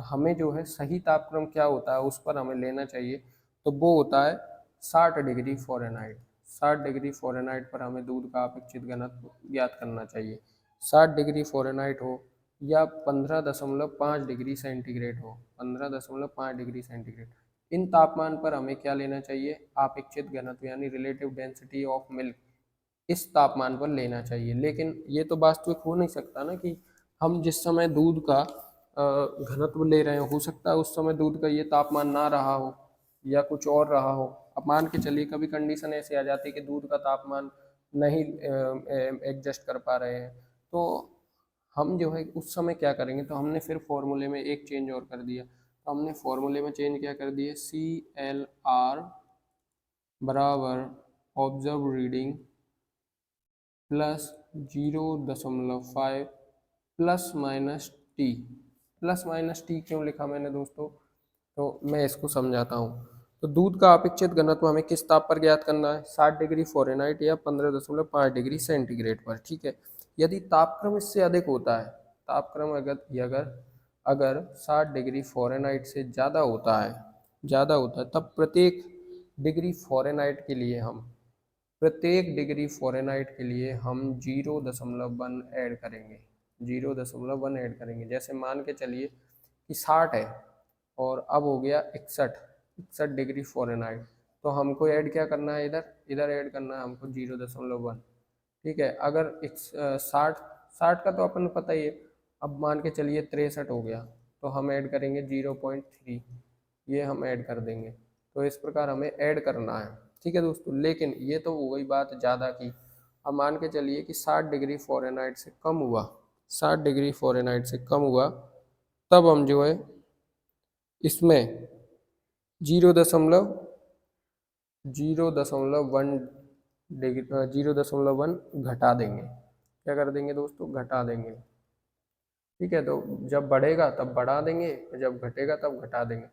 हमें जो है सही तापक्रम क्या होता है उस पर हमें लेना चाहिए, तो वो होता है 60 डिग्री फ़ारेनहाइट। 60 डिग्री फ़ारेनहाइट पर हमें दूध का अपेक्षित घनत्व ज्ञात करना चाहिए। 60 डिग्री फ़ारेनहाइट हो या 15.5 डिग्री सेंटीग्रेड हो, 15.5 डिग्री सेंटीग्रेड, इन तापमान पर हमें क्या लेना चाहिए, अपेक्षित घनत्व यानी रिलेटिव डेंसिटी ऑफ मिल्क इस तापमान पर लेना चाहिए। लेकिन ये तो वास्तविक हो नहीं सकता ना कि हम जिस समय दूध का घनत्व ले रहे हो सकता है उस समय दूध का ये तापमान ना रहा हो या कुछ और रहा हो। अब मान के चलिए कभी कंडीशन ऐसी आ जाती है कि दूध का तापमान नहीं एडजस्ट कर पा रहे हैं, तो हम जो है उस समय क्या करेंगे, तो हमने फिर फॉर्मूले में एक चेंज और कर दिया। तो हमने फॉर्मूले में चेंज क्या कर दिए, CLR बराबर observe reading plus 0.5 plus minus T. Plus minus T क्यों लिखा मैंने दोस्तों, तो मैं इसको समझाता हूँ। तो दूध का अपेक्षित घनत्व हमें किस ताप पर ज्ञात करना है, 60 डिग्री फ़ारेनहाइट या 15.5 डिग्री सेंटीग्रेड पर। ठीक है, यदि तापक्रम इससे अधिक होता है, तापक्रम अगर अगर 60 डिग्री फ़ारेनहाइट से ज़्यादा होता है तब प्रत्येक डिग्री फ़ारेनहाइट के लिए हम 0.1 ऐड करेंगे। 0.1 ऐड करेंगे। जैसे मान के चलिए कि 60 है और अब हो गया 61 डिग्री फ़ारेनहाइट, तो हमको ऐड क्या करना है, इधर ऐड करना है हमको 0.1। ठीक है, अगर 60 का तो अपन पता ही है, अब मान के चलिए 63 हो गया तो हम ऐड करेंगे 0.3, ये हम ऐड कर देंगे। तो इस प्रकार हमें ऐड करना है। ठीक है दोस्तों, लेकिन ये तो हो गई बात ज़्यादा की। अब मान के चलिए कि 60 डिग्री फ़ारेनहाइट से कम हुआ, 60 डिग्री फ़ारेनहाइट से कम हुआ, तब हम जो है इसमें 0.1 डिग्री 0.1 घटा देंगे। क्या कर देंगे दोस्तों, घटा देंगे। ठीक है, तो जब बढ़ेगा तब बढ़ा देंगे, जब घटेगा तब घटा देंगे।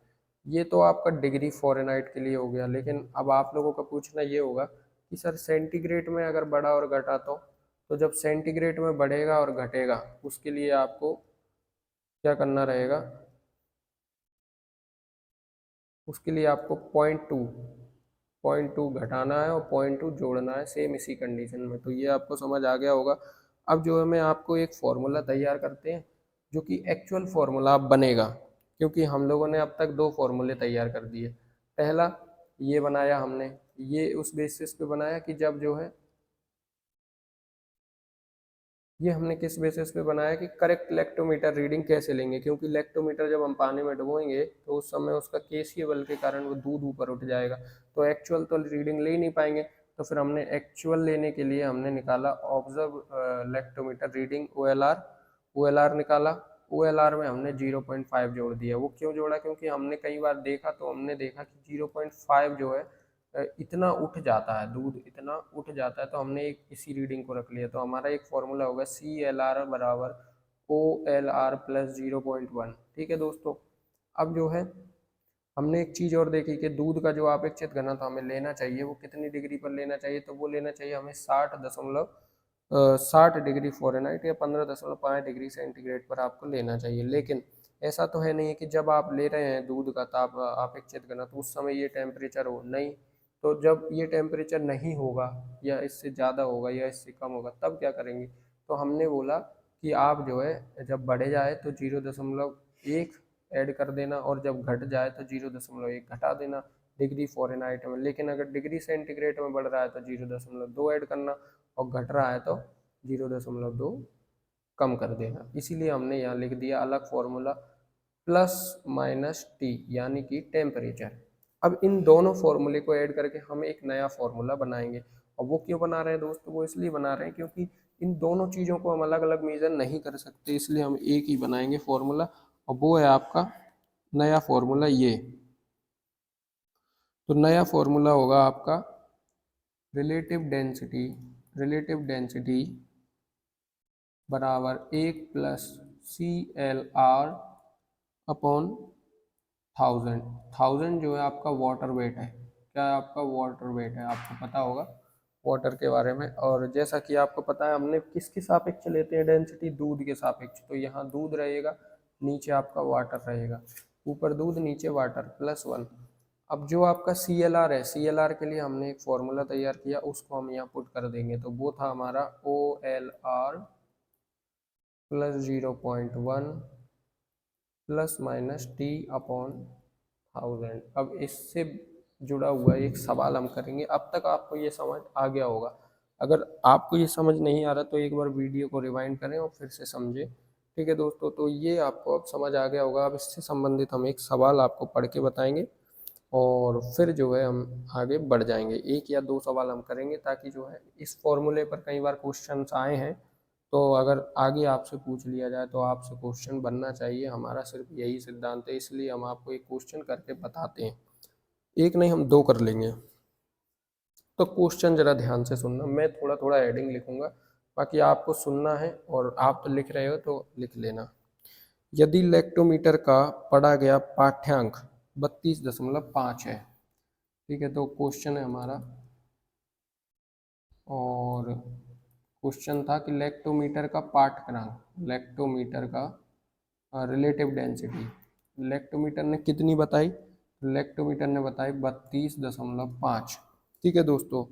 ये तो आपका डिग्री फ़ारेनहाइट के लिए हो गया। लेकिन अब आप लोगों का पूछना ये होगा कि सर सेंटीग्रेड में अगर बढ़ा और घटा तो जब सेंटीग्रेड में बढ़ेगा और घटेगा उसके लिए आपको क्या करना रहेगा, उसके लिए आपको 0.2 घटाना है और 0.2 जोड़ना है, सेम इसी कंडीशन में। तो ये आपको समझ आ गया होगा। अब जो है मैं आपको एक फॉर्मूला तैयार करते हैं जो कि एक्चुअल फार्मूला अब बनेगा, क्योंकि हम लोगों ने अब तक दो फार्मूले तैयार कर दिए। पहला ये बनाया हमने, ये उस बेसिस पे बनाया कि जब जो है ये हमने किस बेसिस पे बनाया कि करेक्ट इलेक्ट्रोमीटर रीडिंग कैसे लेंगे, क्योंकि इलेक्ट्रोमीटर जब हम पानी में डुबोएंगे तो उस समय उसका केसीए बल के कारण वो दूध ऊपर उठ जाएगा, तो एक्चुअल तो रीडिंग ले ही नहीं पाएंगे। तो फिर हमने एक्चुअल लेने के लिए हमने निकाला ऑब्जर्व इलेक्ट्रोमीटर रीडिंग OLR निकाला। OLR में हमने 0.5 जोड़ दिया। वो क्यों जोड़ा, क्योंकि हमने कई बार देखा तो हमने देखा कि 0.5 जो है इतना उठ जाता है, दूध इतना उठ जाता है, तो हमने एक इसी रीडिंग को रख लिया। तो हमारा एक फॉर्मूला होगा CLR बराबर OLR प्लस 0.1। ठीक है दोस्तों, अब जो है हमने एक चीज़ और देखी कि दूध का जो अपेक्षित घनत्व हमें लेना चाहिए वो कितनी डिग्री पर लेना चाहिए, तो वो लेना चाहिए हमें 60 डिग्री फ़ारेनहाइट या 15.5 डिग्री सेंटीग्रेड पर आपको लेना चाहिए। लेकिन ऐसा तो है नहीं कि जब आप ले रहे हैं दूध का ताप अपेक्षित घनत्व उस समय ये टेम्परेचर हो, नहीं। तो जब ये टेम्परेचर नहीं होगा या इससे ज़्यादा होगा या इससे कम होगा तब क्या करेंगे, तो हमने बोला कि आप जो है जब बढ़े जाए तो 0.1 ऐड कर देना और जब घट जाए तो 0.1 घटा देना। डिग्री फ़ारेनहाइट में, लेकिन अगर डिग्री सेंटीग्रेड में बढ़ रहा है तो 0.2 ऐड करना, और घट रहा है तो 0.2 कम कर देना। इसीलिए हमने यहाँ लिख दिया अलग फॉर्मूला प्लस माइनस टी यानी कि टेम्परेचर। अब इन दोनों फॉर्मूले को ऐड करके हम एक नया फॉर्मूला बनाएंगे। और वो क्यों बना रहे हैं दोस्तों, वो इसलिए बना रहे हैं क्योंकि इन दोनों चीज़ों को हम अलग अलग मेजर नहीं कर सकते, इसलिए हम एक ही बनाएंगे फॉर्मूला, और वो है आपका नया फॉर्मूला ये। तो नया फॉर्मूला होगा आपका रिलेटिव डेंसिटी बराबर 1 + CLR अपॉन 1000। 1000 जो है आपका वाटर वेट है। क्या है आपका वाटर वेट है, आपको पता होगा वाटर के बारे में। और जैसा कि आपको पता है हमने किसके सापेक्ष लेते हैं डेंसिटी, दूध के सापेक्ष। तो यहाँ दूध रहेगा, नीचे आपका वाटर रहेगा, ऊपर दूध नीचे वाटर +1। अब जो आपका CLR है, CLR के लिए हमने एक फॉर्मूला तैयार किया, उसको हम यहाँ पुट कर देंगे। तो वो था हमारा OLR + 0.1 ± T अपॉन 1000। अब इससे जुड़ा हुआ एक सवाल हम करेंगे। अब तक आपको ये समझ आ गया होगा। अगर आपको ये समझ नहीं आ रहा तो एक बार वीडियो को रिवाइंड करें और फिर से समझें। ठीक है दोस्तों, तो ये आपको अब समझ आ गया होगा। अब इससे संबंधित हम एक सवाल आपको पढ़ के बताएंगे और फिर जो है हम आगे बढ़ जाएंगे। 1 या 2 सवाल हम करेंगे ताकि जो है इस फॉर्मूले पर कई बार क्वेश्चन आए हैं, तो अगर आगे आपसे पूछ लिया जाए तो आपसे क्वेश्चन बनना चाहिए। हमारा सिर्फ यही सिद्धांत है, इसलिए हम आपको एक क्वेश्चन करके बताते हैं। एक नहीं, हम 2 कर लेंगे। तो क्वेश्चन जरा ध्यान से सुनना, मैं थोड़ा थोड़ा हेडिंग लिखूंगा, बाकी आपको सुनना है और आप तो लिख रहे हो तो लिख लेना। यदि लैक्टोमीटर का पढ़ा गया पाठ्यांक 32.5 है, ठीक है, तो क्वेश्चन है हमारा। और क्वेश्चन था कि लैक्टोमीटर का पाठ्यक्रम, लैक्टोमीटर का रिलेटिव डेंसिटी, लैक्टोमीटर ने कितनी बताई, लैक्टोमीटर ने बताई 32.5। ठीक है दोस्तों,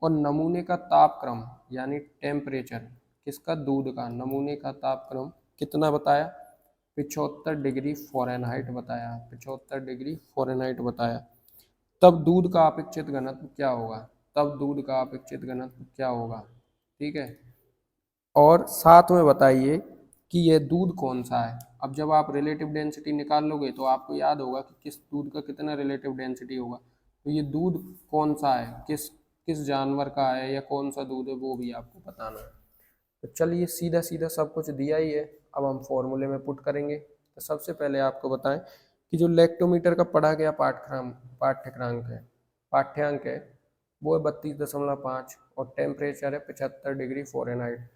और नमूने का तापक्रम यानी टेम्परेचर, किसका, दूध का, नमूने का तापक्रम कितना बताया, 75 डिग्री फ़ारेनहाइट बताया, 75 डिग्री फ़ारेनहाइट बताया। तब दूध का अपेक्षित घनत्व क्या होगा, तब दूध का अपेक्षित घनत्व क्या होगा। ठीक है, और साथ में बताइए कि यह दूध कौन सा है। अब जब आप रिलेटिव डेंसिटी निकाल लोगे तो आपको याद होगा कि किस दूध का कितना रिलेटिव डेंसिटी होगा। तो ये दूध कौन सा है, किस किस जानवर का है या कौन सा दूध है, वो भी आपको बताना है। तो चलिए सीधा सीधा सब कुछ दिया ही है, अब हम फॉर्मूले में पुट करेंगे। तो सबसे पहले आपको बताएं कि जो लैक्टोमीटर का पढ़ा गया पाठ्यांक है वो है 32.5 और टेम्परेचर है 75 डिग्री फ़ारेनहाइट।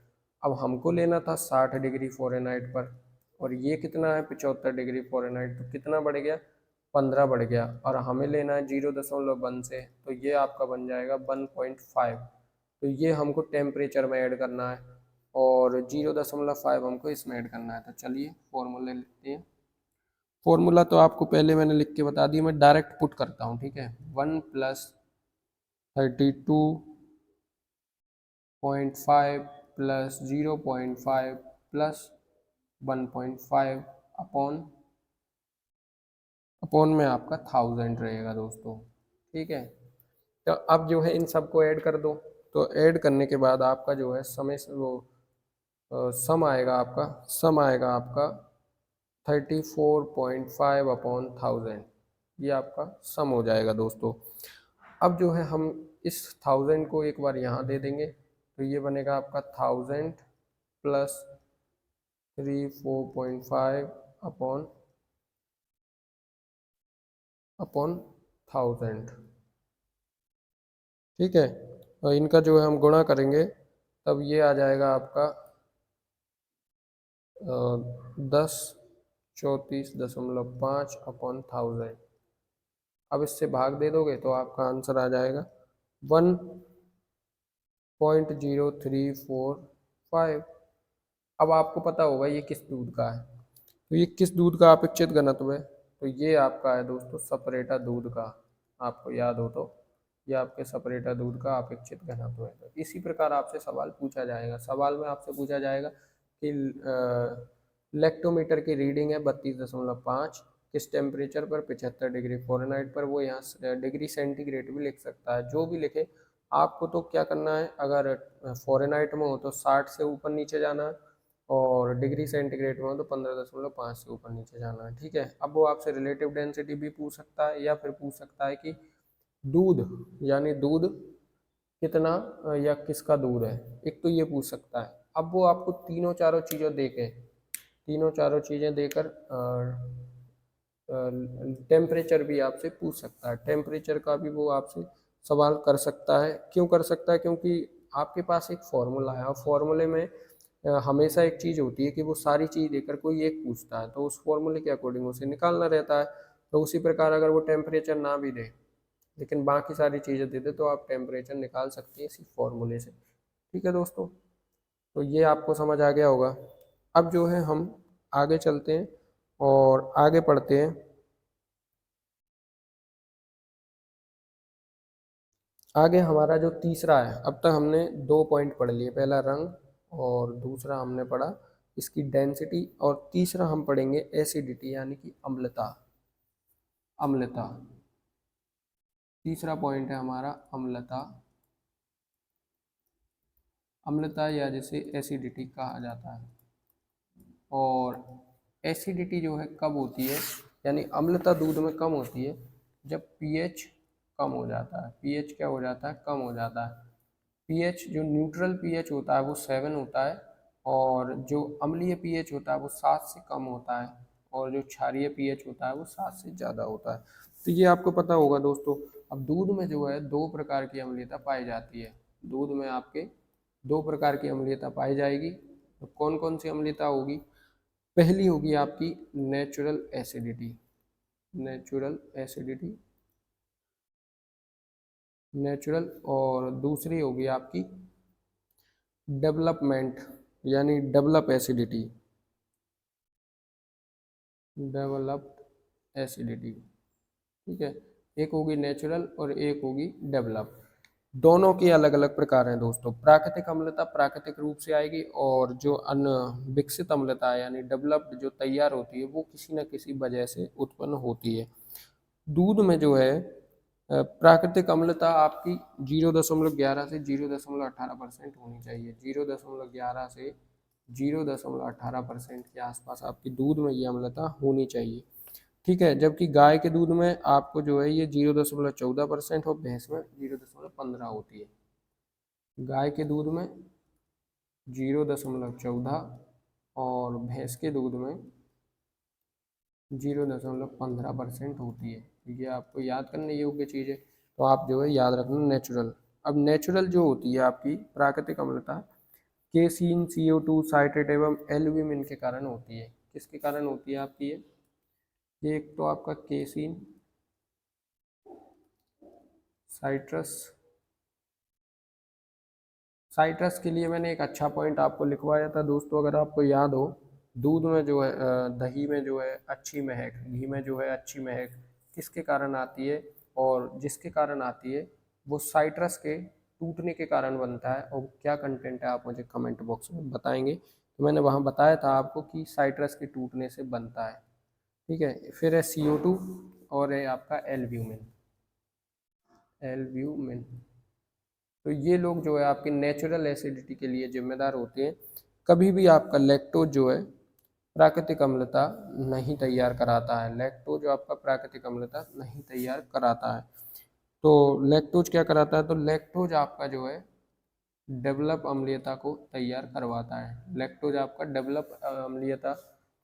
अब हमको लेना था 60 डिग्री फ़ारेनहाइट पर, और ये कितना है 75 डिग्री फ़ारेनहाइट, तो कितना बढ़ गया, 15 बढ़ गया। और हमें लेना है 0.1 से, तो ये आपका बन जाएगा 1.5। तो ये हमको टेम्परेचर में ऐड करना है और 0.5 हमको इसमें ऐड करना है। तो चलिए फॉर्मूले लिखते हैं। फॉर्मूला तो आपको पहले मैंने लिख के बता दिया, मैं डायरेक्ट पुट करता हूँ। ठीक है, 1 + 32.5 + 0.5 + 1.5 अपॉन में आपका 1000 रहेगा दोस्तों। ठीक है, तो अब जो है इन सबको ऐड कर दो। तो ऐड करने के बाद आपका जो है समय से वो सम आएगा आपका 34.5 अपॉन 1000। ये आपका सम हो जाएगा दोस्तों। अब जो है हम इस 1000 को एक बार यहाँ दे देंगे, तो ये बनेगा आपका 1000 + 34.5 अपॉन 1000। ठीक है, और इनका जो है हम गुणा करेंगे, तब ये आ जाएगा आपका 1034.5 अपॉन 1000। अब इससे भाग दे दोगे तो आपका आंसर आ जाएगा 1.0345। अब आपको पता होगा ये किस दूध का है, तो ये किस दूध का अपेक्षित घनत्व है, तो ये आपका है दोस्तों सपरेटा दूध का। आपको याद हो तो ये आपके सपरेटा दूध का अपेक्षित घनत्व है। तो इसी प्रकार आपसे सवाल पूछा जाएगा। सवाल में आपसे पूछा जाएगा कि लैक्टोमीटर की रीडिंग है 32.5, किस टेम्परेचर पर, 75 डिग्री फ़ारेनहाइट पर। वो यहाँ डिग्री सेंटीग्रेड भी लिख सकता है, जो भी लिखे। आपको तो क्या करना है, अगर फ़ारेनहाइट में हो तो 60 से ऊपर नीचे जाना है, और डिग्री सेंटीग्रेड में हो तो 15.5 से ऊपर नीचे जाना है। ठीक है, अब वो आपसे रिलेटिव डेंसिटी भी पूछ सकता है, या फिर पूछ सकता है कि दूध, यानी दूध कितना या किसका दूध है, एक तो ये पूछ सकता है। अब वो आपको तीनों चारों चीज़ें देके, तीनों चारों चीज़ें देकर टेम्परेचर भी आपसे पूछ सकता है। टेम्परेचर का भी वो आपसे सवाल कर सकता है। क्यों कर सकता है? क्योंकि आपके पास एक फॉर्मूला है, और फॉर्मूले में हमेशा एक चीज़ होती है कि वो सारी चीज़ देकर कोई एक पूछता है, तो उस फॉर्मूले के अकॉर्डिंग उसे निकालना रहता है। तो उसी प्रकार अगर वो टेम्परेचर ना भी दे, लेकिन बाकी सारी चीज़ें दे दे, तो आप टेम्परेचर निकाल सकते हैं इसी फॉर्मूले से। ठीक है दोस्तों, तो ये आपको समझ आ गया होगा। अब जो है हम आगे चलते हैं और आगे पढ़ते हैं। आगे हमारा जो तीसरा है, अब तक हमने 2 पॉइंट पढ़ लिए, पहला रंग और दूसरा हमने पढ़ा इसकी डेंसिटी, और तीसरा हम पढ़ेंगे एसिडिटी यानी कि अम्लता। अम्लता तीसरा पॉइंट है हमारा, अम्लता। अम्लता या जिसे एसिडिटी कहा जाता है। और एसिडिटी जो है कब होती है, यानी अम्लता दूध में कम होती है जब पीएच कम हो जाता है। पीएच क्या हो जाता है? कम हो जाता है। पीएच जो न्यूट्रल पीएच होता है वो 7 होता है, और जो अम्लीय पीएच होता है वो 7 से कम होता है, और जो क्षारीय पीएच होता है वो 7 से ज़्यादा होता है। तो ये आपको पता होगा दोस्तों। अब दूध में जो है 2 प्रकार की अम्लीयता पाई जाती है। दूध में आपके 2 प्रकार की अम्लीयता पाई जाएगी। तो कौन कौन सी अम्लीयता होगी? पहली होगी आपकी natural acidity. Natural acidity, natural. और दूसरी होगी आपकी डेवलपमेंट, यानी डेवलप एसिडिटी। डेवलप्ड एसिडिटी, ठीक है। एक होगी नेचुरल और एक होगी डेवलप। दोनों के अलग अलग प्रकार हैं दोस्तों। प्राकृतिक अम्लता प्राकृतिक रूप से आएगी, और जो विकसित अम्लता है यानी डेवलप्ड जो तैयार होती है, वो किसी न किसी वजह से उत्पन्न होती है। दूध में जो है प्राकृतिक अम्लता आपकी 0.11 से 0.18% होनी चाहिए। 0.11 से 0.18% के आसपास आपकी दूध में ये अम्लता होनी चाहिए। ठीक है, जबकि गाय के दूध में आपको जो है ये 0.14% और भैंस में 0.15 होती है। गाय के दूध में 0.14 और भैंस के दूध में 0.15% होती है। ये आपको याद करने योग्य चीज़ है, तो आप जो है याद रखना नेचुरल। अब नेचुरल जो होती है आपकी प्राकृतिक अम्लता, केसीन, CO2, साइट्रेट एवं एल्यूमिन के कारण होती है। किसके कारण होती है आपकी ये एक तो आपका केसीन, साइट्रस। साइट्रस के लिए मैंने एक अच्छा पॉइंट आपको लिखवाया था दोस्तों, अगर आपको याद हो। दूध में जो है दही में जो है अच्छी महक, घी में जो है अच्छी महक किसके कारण आती है? और जिसके कारण आती है वो साइट्रस के टूटने के कारण बनता है। और क्या कंटेंट है आप मुझे कमेंट बॉक्स में बताएंगे। तो मैंने वहाँ बताया था आपको कि साइट्रस के टूटने से बनता है। ठीक है, फिर है CO2 और है आपका एल्ब्यूमिन। एल्ब्यूमिन, तो ये लोग जो है आपकी नेचुरल एसिडिटी के लिए जिम्मेदार होते हैं। कभी भी आपका लैक्टोज जो है प्राकृतिक अम्लता नहीं तैयार कराता है। लैक्टोज जो आपका प्राकृतिक अम्लता नहीं तैयार कराता है। तो लैक्टोज क्या कराता है? तो लैक्टोज आपका जो है डेवलप अम्लीयता को तैयार करवाता है। लैक्टोज आपका डेवलप अम्लीयता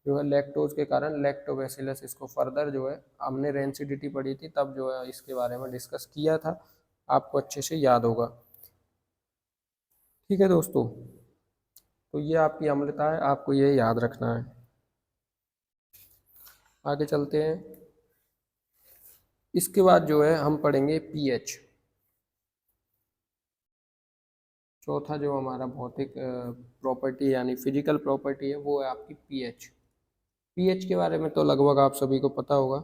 जो है लैक्टोज के कारण, लैक्टोबैसिलस, इसको फर्दर जो है हमने रेंसिडिटी पढ़ी थी तब जो है इसके बारे में डिस्कस किया था, आपको अच्छे से याद होगा। ठीक है दोस्तों, तो ये आपकी अम्लता है, आपको ये याद रखना है। आगे चलते हैं। इसके बाद जो है हम पढ़ेंगे पीएच। चौथा जो हमारा भौतिक प्रॉपर्टी यानी फिजिकल प्रॉपर्टी है वो है आपकी पीएच। पीएच के बारे में तो लगभग आप सभी को पता होगा।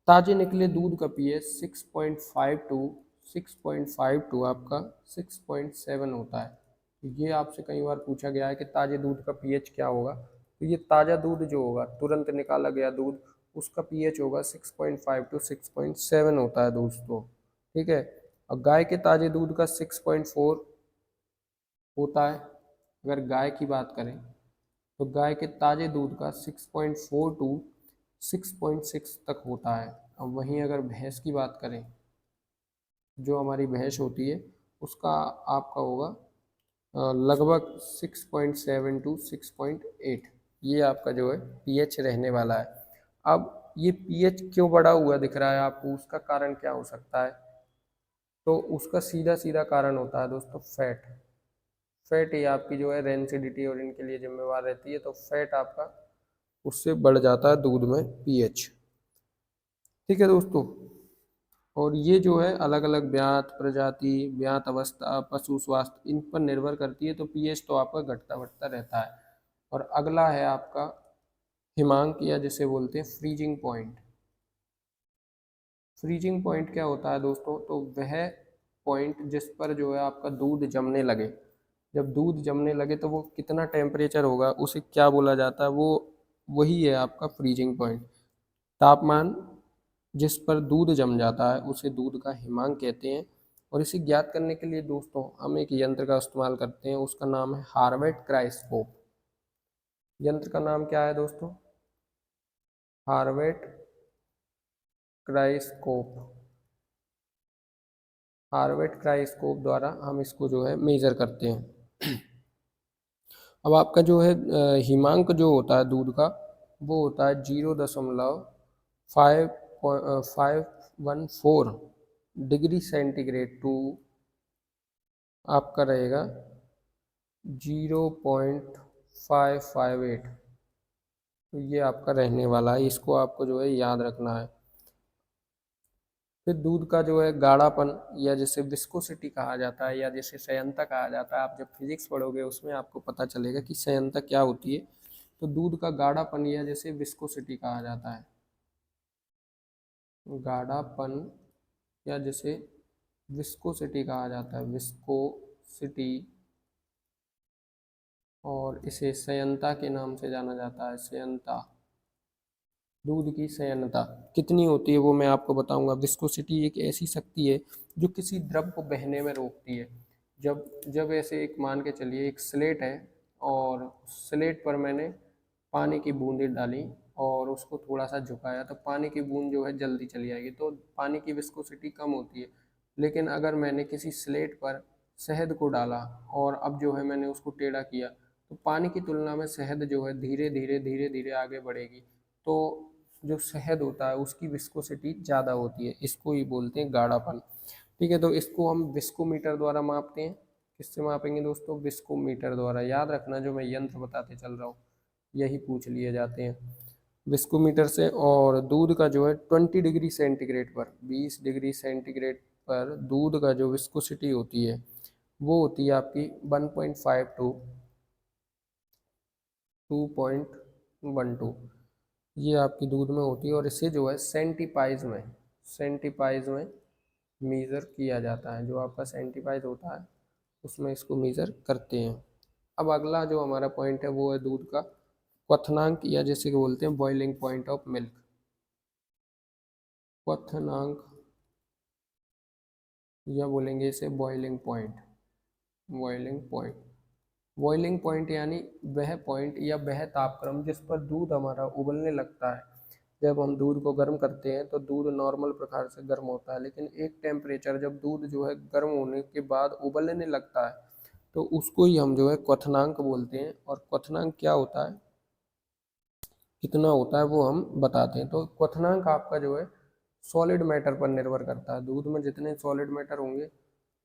ताजे निकले दूध का पीएच 6.5 आपका 6.7 होता है। तो ये आपसे कई बार पूछा गया है कि ताजे दूध का पीएच क्या होगा। तो ये ताज़ा दूध जो होगा, तुरंत निकाला गया दूध, उसका पीएच होगा 6.5 टू 6.7 होता है दोस्तों। ठीक है, और गाय के ताजे दूध का 6.4 होता है। अगर गाय की बात करें तो गाय के ताजे दूध का 6.4 टू 6.6 तक होता है। अब वहीं अगर भैंस की बात करें, जो हमारी भैंस होती है उसका आपका होगा लगभग 6.7 टू 6.8, ये आपका जो है पीएच रहने वाला है। अब ये पीएच क्यों बढ़ा हुआ दिख रहा है आपको, उसका कारण क्या हो सकता है? तो उसका सीधा सीधा कारण होता है दोस्तों फैट। फैट ही आपकी जो है रेंसिडिटी और इनके लिए जिम्मेवार रहती है, तो फैट आपका उससे बढ़ जाता है दूध में पीएच। ठीक है दोस्तों, और ये जो है अलग अलग ब्यात प्रजाति, ब्यात अवस्था, पशु स्वास्थ्य, इन पर निर्भर करती है, तो पीएच तो आपका घटता बढ़ता रहता है। और अगला है आपका हिमांक, या जिसे बोलते हैं फ्रीजिंग पॉइंट। फ्रीजिंग पॉइंट क्या होता है दोस्तों? तो वह पॉइंट जिस पर जो है आपका दूध जमने लगे। जब दूध जमने लगे तो वो कितना टेम्परेचर होगा, उसे क्या बोला जाता है? वो वही है आपका फ्रीजिंग पॉइंट। तापमान जिस पर दूध जम जाता है उसे दूध का हिमांक कहते हैं। और इसे ज्ञात करने के लिए दोस्तों हम एक यंत्र का इस्तेमाल करते हैं, उसका नाम है हार्वेट क्राइस्कोप। यंत्र का नाम क्या है दोस्तों? हार्वेट क्राइस्कोप। हार्वेट क्राइस्कोप द्वारा हम इसको जो है मेजर करते हैं। अब आपका जो है हिमांक जो होता है दूध का, वो होता है 0.514 डिग्री सेंटीग्रेड टू आपका रहेगा 0.558। तो ये आपका रहने वाला है, इसको आपको जो है याद रखना है। फिर दूध का जो है गाढ़ापन, या जिसे विस्कोसिटी कहा जाता है, या जिसे संयंता कहा जाता है, आप जब फिजिक्स पढ़ोगे उसमें आपको पता चलेगा कि संयंता क्या होती है। तो दूध का गाढ़ापन या जिसे विस्कोसिटी कहा जाता है, गाढ़ापन या जिसे विस्कोसिटी कहा जाता है, विस्कोसिटी, और इसे संयंता के नाम से जाना जाता है, संयंता। दूध की संयंता कितनी होती है वो मैं आपको बताऊंगा। विस्कोसिटी एक ऐसी शक्ति है जो किसी द्रव को बहने में रोकती है। जब जब ऐसे एक मान के चलिए एक स्लेट है, और स्लेट पर मैंने पानी की बूंदें डाली और उसको थोड़ा सा झुकाया, तो पानी की बूंद जो है जल्दी चली आएगी, तो पानी की विस्कोसिटी कम होती है। लेकिन अगर मैंने किसी स्लेट पर शहद को डाला और अब जो है मैंने उसको टेढ़ा किया, तो पानी की तुलना में शहद जो है धीरे धीरे धीरे धीरे आगे बढ़ेगी। तो जो शहद होता है उसकी विस्कोसिटी ज़्यादा होती है, इसको ही बोलते हैं गाढ़ापन। ठीक है, तो इसको हम विस्कोमीटर द्वारा मापते हैं। किससे मापेंगे दोस्तों? विस्कोमीटर द्वारा। याद रखना, जो मैं यंत्र बताते चल रहा हूँ यही पूछ लिए जाते हैं विस्कोमीटर से। और दूध का जो है 20 डिग्री सेंटीग्रेड पर, 20 डिग्री सेंटीग्रेड पर दूध का जो विस्कोसिटी होती है वो होती है आपकी 1.5 टू 2.12, ये आपकी दूध में होती है। और इसे जो है सेंटीपाइज में मेज़र किया जाता है। जो आपका सेंटीपाइज होता है उसमें इसको मेज़र करते हैं। अब अगला जो हमारा पॉइंट है वो है दूध का क्वथनांक, या जैसे कि बोलते हैं बॉइलिंग पॉइंट ऑफ मिल्क। क्वथनांक, या बोलेंगे इसे boiling point. Boiling point, boiling point यानी वह पॉइंट या वह तापक्रम जिस पर दूध हमारा उबलने लगता है। जब हम दूध को गर्म करते हैं तो दूध नॉर्मल प्रकार से गर्म होता है, लेकिन एक टेम्परेचर जब दूध जो है गर्म होने के बाद उबलने लगता है तो उसको ही हम जो है क्वथनांक बोलते हैं। और क्वथनांक क्या होता है, कितना होता है, वो हम बताते हैं। तो क्वथनांक आपका जो है सॉलिड मैटर पर निर्भर करता है। दूध में जितने सॉलिड मैटर होंगे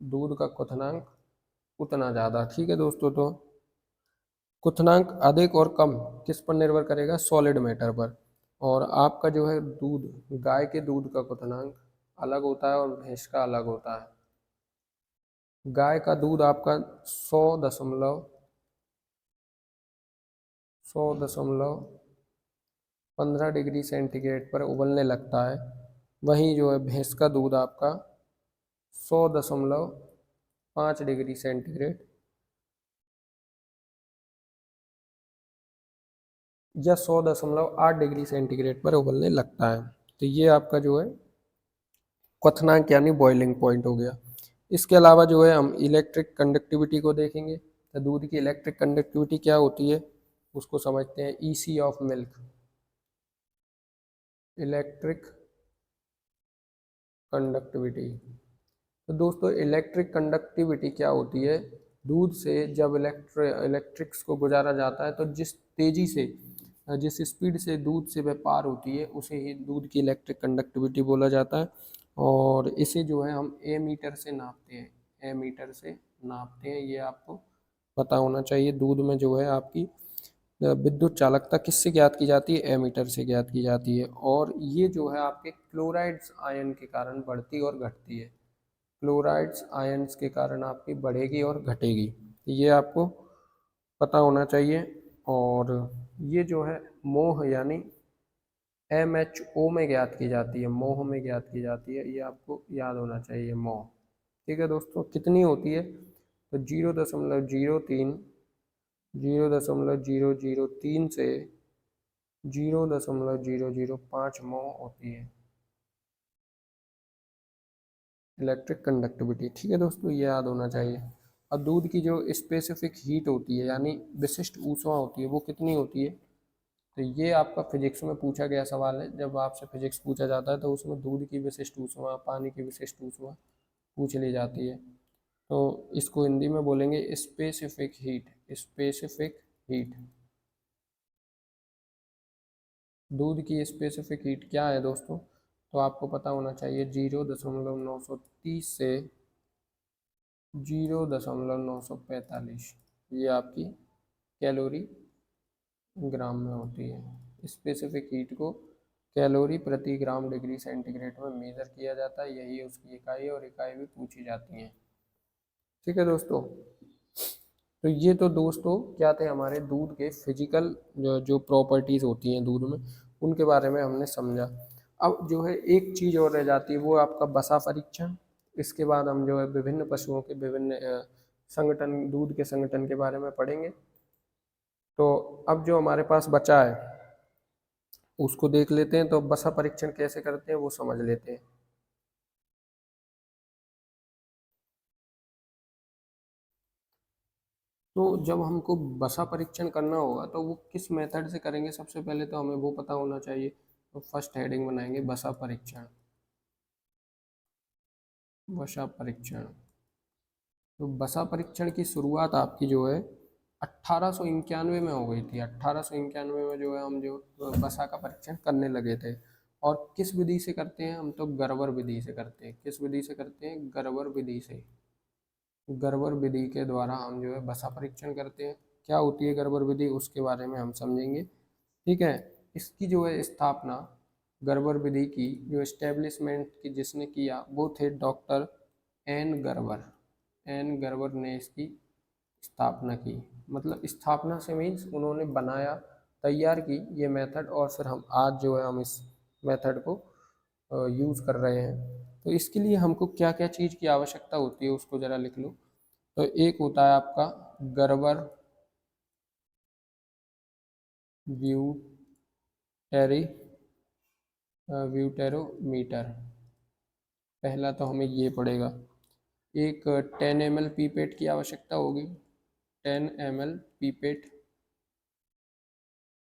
दूध का क्वथनांक उतना ज़्यादा। ठीक है दोस्तों, तो क्वथनांक अधिक और कम किस पर निर्भर करेगा? सॉलिड मैटर पर। और आपका जो है दूध, गाय के दूध का क्वथनांक अलग होता है और भैंस का अलग होता है। गाय का दूध आपका 100.15 डिग्री सेंटीग्रेड पर उबलने लगता है। वहीं जो है भैंस का दूध आपका 100.5 डिग्री सेंटीग्रेड या 100.8 डिग्री सेंटीग्रेड पर उबलने लगता है। तो ये आपका जो है क्वथनांक यानी बॉइलिंग पॉइंट हो गया। इसके अलावा जो है हम इलेक्ट्रिक कंडक्टिविटी को देखेंगे। तो दूध की इलेक्ट्रिक कंडक्टिविटी क्या होती है उसको समझते हैं। EC of milk, electric conductivity. तो दोस्तों इलेक्ट्रिक कंडक्टिविटी क्या होती है, दूध से जब इलेक्ट्रिक्स को गुजारा जाता है तो जिस तेजी से जिस स्पीड से दूध से वह पार होती है उसे ही दूध की इलेक्ट्रिक कंडक्टिविटी बोला जाता है। और इसे जो है हम ए मीटर से नापते हैं, ए मीटर से नापते हैं, ये आपको पता होना चाहिए। दूध में जो है आपकी विद्युत चालकता किससे ज्ञात की जाती है, एमीटर से ज्ञात की जाती है। और ये जो है आपके क्लोराइड्स आयन के कारण बढ़ती और घटती है, क्लोराइड्स आयन्स के कारण आपकी बढ़ेगी और घटेगी, ये आपको पता होना चाहिए। और ये जो है मोह यानी MHO में ज्ञात की जाती है, मोह में ज्ञात की जाती है, ये आपको याद होना चाहिए मोह। ठीक है दोस्तों, कितनी होती है तो 0.003 से 0.005 मोह होती है इलेक्ट्रिक कंडक्टिविटी। ठीक है दोस्तों, ये याद होना चाहिए। और दूध की जो स्पेसिफिक हीट होती है यानी विशिष्ट ऊष्मा होती है वो कितनी होती है, तो ये आपका फिजिक्स में पूछा गया सवाल है। जब आपसे फिजिक्स पूछा जाता है तो उसमें दूध की विशिष्ट ऊष्मा, पानी की विशिष्ट ऊष्मा पूछ ली जाती है। तो इसको हिंदी में बोलेंगे स्पेसिफिक हीट, स्पेसिफिक हीट। दूध की स्पेसिफिक हीट क्या है दोस्तों, तो आपको पता होना चाहिए 0.930 से 0.945, ये आपकी कैलोरी ग्राम में होती है। स्पेसिफिक हीट को कैलोरी प्रति ग्राम डिग्री सेंटीग्रेड में मेजर किया जाता है, यही उसकी इकाई और इकाई भी पूछी जाती हैं। ठीक है दोस्तों, तो ये तो दोस्तों क्या थे हमारे दूध के फिजिकल जो प्रॉपर्टीज़ होती हैं दूध में, उनके बारे में हमने समझा। अब जो है एक चीज़ और रह जाती है वो आपका वसा परीक्षण। इसके बाद हम जो है विभिन्न पशुओं के विभिन्न संगठन, दूध के संगठन के बारे में पढ़ेंगे। तो अब जो हमारे पास बचा है उसको देख लेते हैं। तो वसा परीक्षण कैसे करते हैं वो समझ लेते हैं। तो जब हमको वसा परीक्षण करना होगा तो वो किस मेथड से करेंगे, सबसे पहले तो हमें वो पता होना चाहिए। तो फर्स्ट हेडिंग बनाएंगे वसा परीक्षण, वसा परीक्षण। तो वसा परीक्षण की शुरुआत आपकी जो है 1891 में हो गई थी। 1891 में जो है हम जो वसा का परीक्षण करने लगे थे। और किस विधि से करते हैं हम, तो गर्बर विधि से करते हैं। किस विधि से करते हैं, गर्बर विधि से। गर्बर विधि के द्वारा हम जो है वसा परीक्षण करते हैं। क्या होती है गर्बर विधि उसके बारे में हम समझेंगे। ठीक है, इसकी जो है स्थापना, गर्बर विधि की जो इस्टेब्लिशमेंट की जिसने किया वो थे doctor N Gerber. N Gerber ने इसकी स्थापना की। मतलब स्थापना से मीन्स उन्होंने बनाया, तैयार की ये मेथड, और फिर हम आज जो है हम इस मेथड को यूज़ कर रहे हैं। तो इसके लिए हमको क्या क्या चीज़ की आवश्यकता होती है उसको ज़रा लिख लो। तो एक होता है आपका गर्बर व्यूटेरी व्यूटेरोमीटर। पहला तो हमें ये पड़ेगा। एक 10 ml पीपेट की आवश्यकता होगी, 10 ml पीपेट।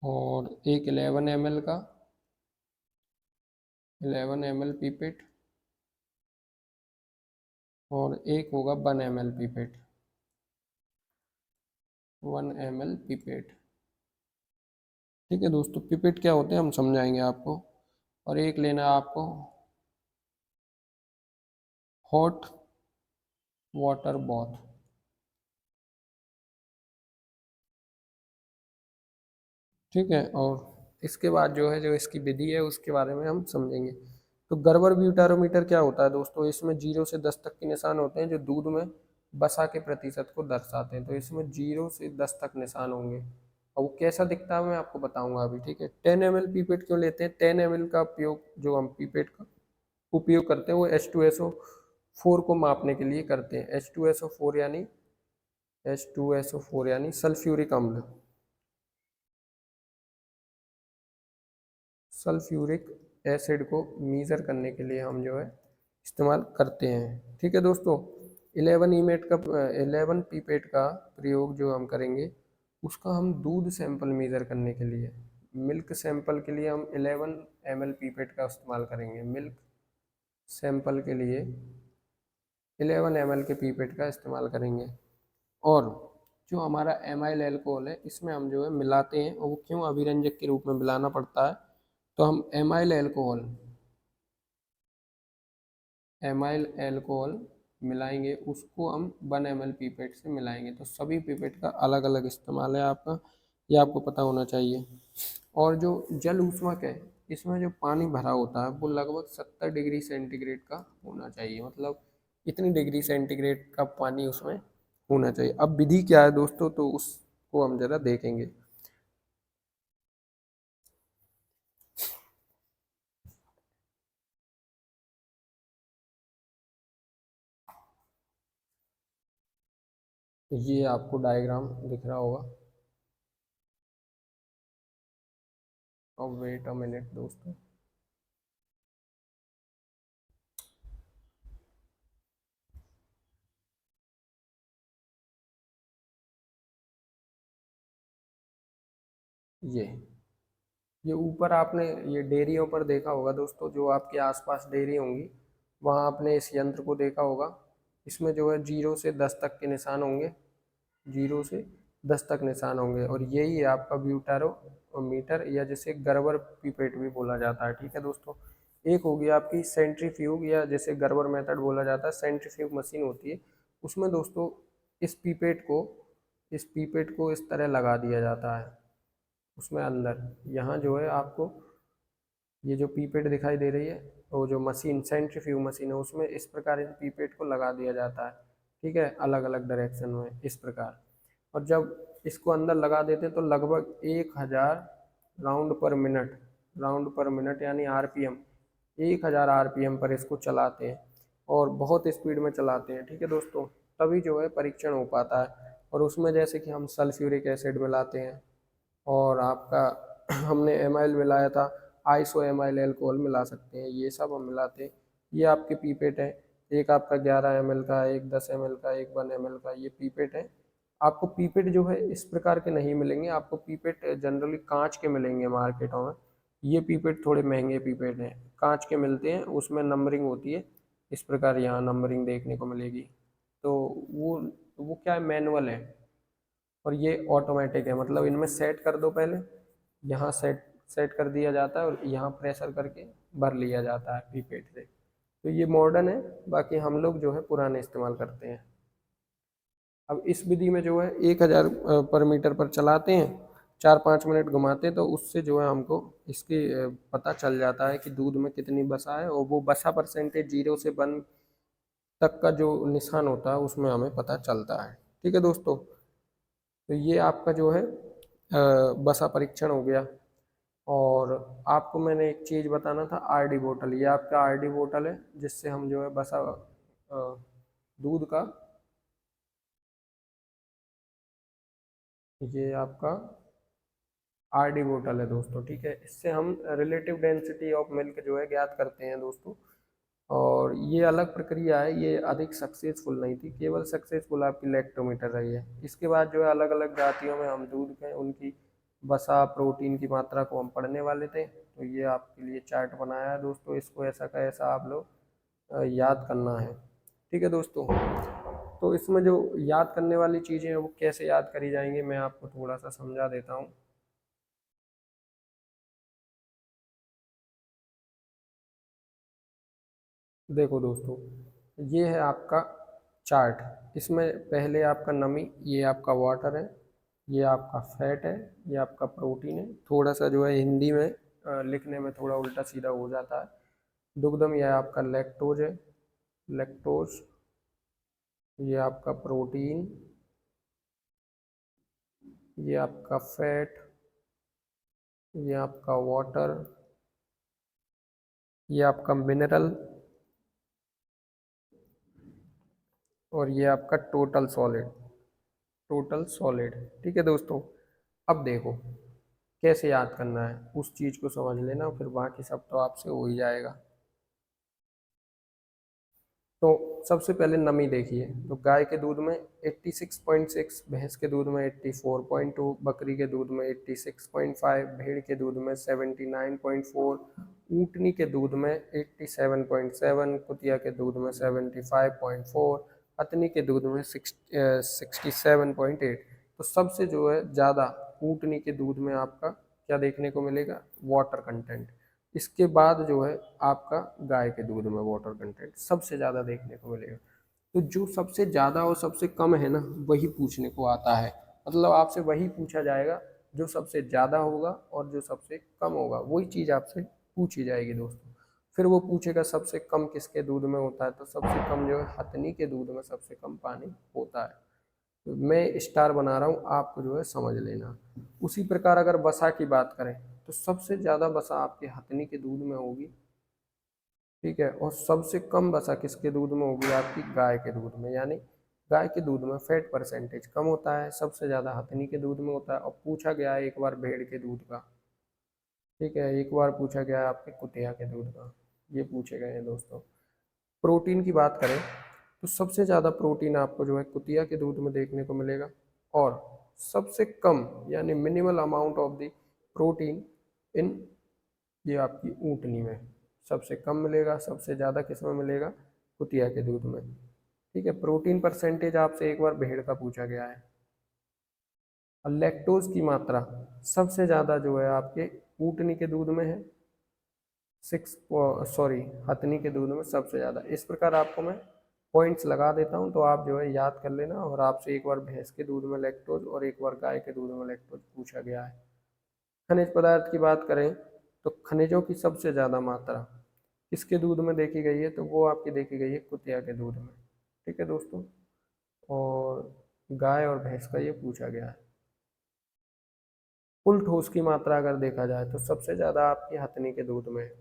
और एक 11 ml का, 11 ml पीपेट। और एक होगा 1 ml पीपेट, 1 ml पीपेट। ठीक है दोस्तों, पिपेट क्या होते हैं हम समझाएंगे आपको। और एक लेना है आपको हॉट वाटर बॉथ। ठीक है, और इसके बाद जो है जो इसकी विधि है उसके बारे में हम समझेंगे। तो गर्बर ब्यूटारोमीटर क्या होता है दोस्तों, इसमें 0 से 10 तक के निशान होते हैं जो दूध में वसा के प्रतिशत को दर्शाते हैं। तो इसमें 0 से 10 तक निशान होंगे और वो कैसा दिखता है मैं आपको बताऊंगा अभी। ठीक है, 10 ml पीपेट क्यों लेते हैं, 10 ml का उपयोग जो हम पीपेट का उपयोग करते हैं वो H2SO4 को मापने के लिए करते हैं। H2SO4 यानी सल्फ्यूरिक अम्ल। सल्फ्यूरिक एसिड को मीज़र करने के लिए हम जो है इस्तेमाल करते हैं। ठीक है दोस्तों, 11 पीपेट का प्रयोग जो हम करेंगे उसका हम दूध सैंपल मेज़र करने के लिए, मिल्क सैंपल के लिए हम 11 ml पीपेट का इस्तेमाल करेंगे। मिल्क सैंपल के लिए 11 ml के पीपेट का इस्तेमाल करेंगे। और जो हमारा एमाइल अल्कोहल है इसमें हम जो है मिलाते हैं, और वो क्यों अभिरंजक के रूप में मिलाना पड़ता है, तो हम एमाइल अल्कोहल मिलाएंगे, उसको हम 1 ml पीपेट से मिलाएंगे। तो सभी पीपेट का अलग अलग इस्तेमाल है आपका, ये आपको पता होना चाहिए। और जो जल ऊष्मक है इसमें जो पानी भरा होता है वो लगभग 70 डिग्री सेंटीग्रेड का होना चाहिए, मतलब इतनी डिग्री सेंटीग्रेड का पानी उसमें होना चाहिए। अब विधि क्या है दोस्तों, तो उसको हम जरा देखेंगे। ये आपको डायग्राम दिख रहा होगा। अब वेट अ मिनट दोस्तों, ये ऊपर आपने ये डेयरियों पर देखा होगा दोस्तों, जो आपके आसपास डेयरी होंगी वहाँ आपने इस यंत्र को देखा होगा। इसमें जो है 0 से 10 तक के निशान होंगे, 0 से 10 तक निशान होंगे, और यही है आपका ब्यूटारोमीटर, या जिसे गर्बर पिपेट भी बोला जाता है। ठीक है दोस्तों, एक होगी आपकी सेंट्रीफ्यूग, या जिसे गर्बर मेथड बोला जाता है, सेंट्रीफ्यूग मशीन होती है। उसमें दोस्तों इस पीपेट को इस तरह लगा दिया जाता है उसमें अंदर। यहाँ जो है आपको ये जो पीपेट दिखाई दे रही है, वो जो मशीन सेंट्रीफ्यूग मशीन है उसमें इस प्रकार इस पीपेट को लगा दिया जाता है। ठीक है, अलग अलग डायरेक्शन में इस प्रकार। और जब इसको अंदर लगा देते हैं तो लगभग 1000 राउंड पर मिनट यानी आरपीएम, 1000 आरपीएम पर इसको चलाते हैं, और बहुत स्पीड में चलाते हैं। ठीक है दोस्तों, तभी जो है परीक्षण हो पाता है। और उसमें जैसे कि हम सल्फ्यूरिक एसिड मिलाते हैं, और आपका हमने एमाइल मिलाया था, आइसो एमाइल एल्कोहल मिला सकते हैं, ये सब हम मिलाते हैं। ये आपके पीपेट है, एक आपका 11 ml का, एक 10 ml का, एक 1 ml का, ये पीपेट है। आपको पीपेट जो है इस प्रकार के नहीं मिलेंगे, आपको पीपेट जनरली कांच के मिलेंगे मार्केटों में। ये पीपेट थोड़े महंगे पीपेट हैं, कांच के मिलते हैं, उसमें नंबरिंग होती है इस प्रकार, यहाँ नंबरिंग देखने को मिलेगी। तो वो क्या है, मैनुअल है, और ये ऑटोमेटिक है, मतलब इनमें सेट कर दो पहले, यहाँ सेट सेट कर दिया जाता है और यहाँ प्रेशर करके भर लिया जाता है पीपेट से। तो ये मॉडर्न है, बाकी हम लोग जो है पुराने इस्तेमाल करते हैं। अब इस विधि में जो है 1000 पर मीटर पर चलाते हैं, 4-5 मिनट घुमाते हैं, तो उससे जो है हमको इसकी पता चल जाता है कि दूध में कितनी वसा है, और वो वसा परसेंटेज 0 से 1 तक का जो निशान होता है उसमें हमें पता चलता है। ठीक है दोस्तों, तो ये आपका जो है वसा परीक्षण हो गया। और आपको मैंने एक चीज़ बताना था, आरडी बोतल, ये आपका आरडी बोतल है जिससे हम जो है वसा दूध का, ये आपका आरडी बोतल है दोस्तों। ठीक है, इससे हम रिलेटिव डेंसिटी ऑफ मिल्क जो है ज्ञात करते हैं दोस्तों। और ये अलग प्रक्रिया है, ये अधिक सक्सेसफुल नहीं थी, केवल सक्सेसफुल आपकी लैक्टोमीटर रही है। इसके बाद जो है अलग अलग जातियों में हम दूध के उनकी वसा प्रोटीन की मात्रा को हम पढ़ने वाले थे। तो ये आपके लिए चार्ट बनाया है दोस्तों, इसको ऐसा का ऐसा आप लोग याद करना है। ठीक है दोस्तों, तो इसमें जो याद करने वाली चीज़ें हैं वो कैसे याद करी जाएंगी, मैं आपको थोड़ा सा समझा देता हूँ। देखो दोस्तों, ये है आपका चार्ट, इसमें पहले आपका नमी, ये आपका वाटर है, ये आपका फैट है, ये आपका प्रोटीन है। थोड़ा सा जो है हिंदी में लिखने में थोड़ा उल्टा सीधा हो जाता है। दुग्धम, यह आपका लैक्टोज है, लैक्टोज, ये आपका प्रोटीन, ये आपका फैट, ये आपका वाटर, ये आपका मिनरल, और ये आपका टोटल सॉलिड। ठीक है दोस्तों, अब देखो कैसे याद करना है उस चीज़ को समझ लेना, फिर बाकी सब तो आपसे हो ही जाएगा। तो सबसे पहले नमी देखिए, तो गाय के दूध में 86.6, भैंस के दूध में 84.2, बकरी के दूध में 86.5, भेड़ के दूध में 79.4, ऊँटनी के दूध में 87.7, कुतिया के दूध में 75.4, हथनी के दूध में 67.8। तो सबसे जो है ज़्यादा ऊँटनी के दूध में आपका क्या देखने को मिलेगा, वाटर कंटेंट। इसके बाद जो है आपका गाय के दूध में वाटर कंटेंट सबसे ज़्यादा देखने को मिलेगा। तो जो सबसे ज़्यादा और सबसे कम है ना, वही पूछने को आता है। मतलब आपसे वही पूछा जाएगा जो सबसे ज़्यादा होगा और जो सबसे कम होगा, वही चीज़ आपसे पूछी जाएगी दोस्तों। फिर वो पूछेगा सबसे कम किसके दूध में होता है, तो सबसे कम जो है हथनी के दूध में सबसे कम पानी होता है। तो मैं स्टार बना रहा हूँ, आपको जो है समझ लेना। उसी प्रकार अगर वसा की बात करें तो सबसे ज़्यादा वसा आपके हथनी के दूध में होगी, ठीक है। और सबसे कम वसा किसके दूध में होगी, आपकी गाय के दूध में। यानी गाय के दूध में फैट परसेंटेज कम होता है, सबसे ज़्यादा हथनी के दूध में होता है। और पूछा गया है एक बार भेड़ के दूध का, ठीक है, एक बार पूछा गया है आपके कुतिया के दूध का, ये पूछे गए हैं दोस्तों। प्रोटीन की बात करें तो सबसे ज़्यादा प्रोटीन आपको जो है कुतिया के दूध में देखने को मिलेगा, और सबसे कम यानी minimal amount of the protein इन ये आपकी ऊँटनी में सबसे कम मिलेगा, सबसे ज़्यादा किस में मिलेगा, कुतिया के दूध में, ठीक है। प्रोटीन परसेंटेज आपसे एक बार भेड़ का पूछा गया है। और लैक्टोज की मात्रा सबसे ज़्यादा जो है आपके ऊँटनी के दूध में है, हथनी के दूध में सबसे ज़्यादा। इस प्रकार आपको मैं पॉइंट्स लगा देता हूँ, तो आप जो है याद कर लेना। और आपसे एक बार भैंस के दूध में लैक्टोज और एक बार गाय के दूध में लैक्टोज पूछा गया है। खनिज पदार्थ की बात करें तो खनिजों की सबसे ज़्यादा मात्रा किसके दूध में देखी गई है, तो वो आपकी देखी गई है कुतिया के दूध में, ठीक है दोस्तों। और गाय और भैंस का ये पूछा गया है। कुल ठोस की मात्रा अगर देखा जाए तो सबसे ज़्यादा आपकी हथनी के दूध में है,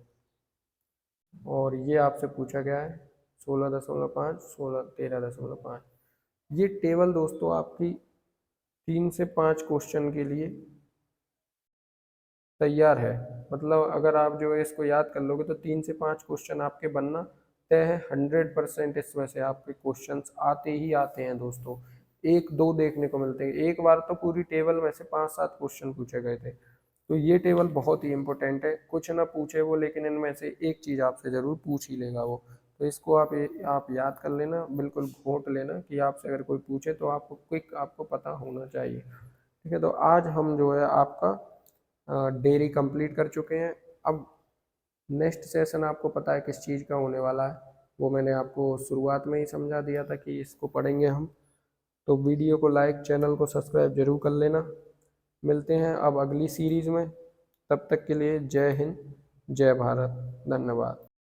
और ये आपसे पूछा गया है 16.5, 13.5। ये टेबल दोस्तों आपकी 3 से 5 क्वेश्चन के लिए तैयार है। मतलब अगर आप जो है इसको याद कर लोगे तो 3 से 5 क्वेश्चन आपके बनना तय है। 100% इसमें से आपके क्वेश्चंस आते ही आते हैं दोस्तों, 1-2 देखने को मिलते हैं। एक बार तो पूरी टेबल में से 5-7 क्वेश्चन पूछे गए थे। तो ये टेबल बहुत ही इंपॉर्टेंट है, कुछ ना पूछे वो, लेकिन इनमें से एक चीज़ आपसे ज़रूर पूछ ही लेगा वो। तो इसको आप याद कर लेना, बिल्कुल घोट लेना कि आपसे अगर कोई पूछे तो आपको क्विक आपको पता होना चाहिए, ठीक है। तो आज हम जो है आपका डेयरी कंप्लीट कर चुके हैं। अब नेक्स्ट सेशन आपको पता है किस चीज़ का होने वाला है, वो मैंने आपको शुरुआत में ही समझा दिया था कि इसको पढ़ेंगे हम। तो वीडियो को लाइक, चैनल को सब्सक्राइब जरूर कर लेना। मिलते हैं अब अगली सीरीज़ में, तब तक के लिए जय हिंद, जय भारत, धन्यवाद।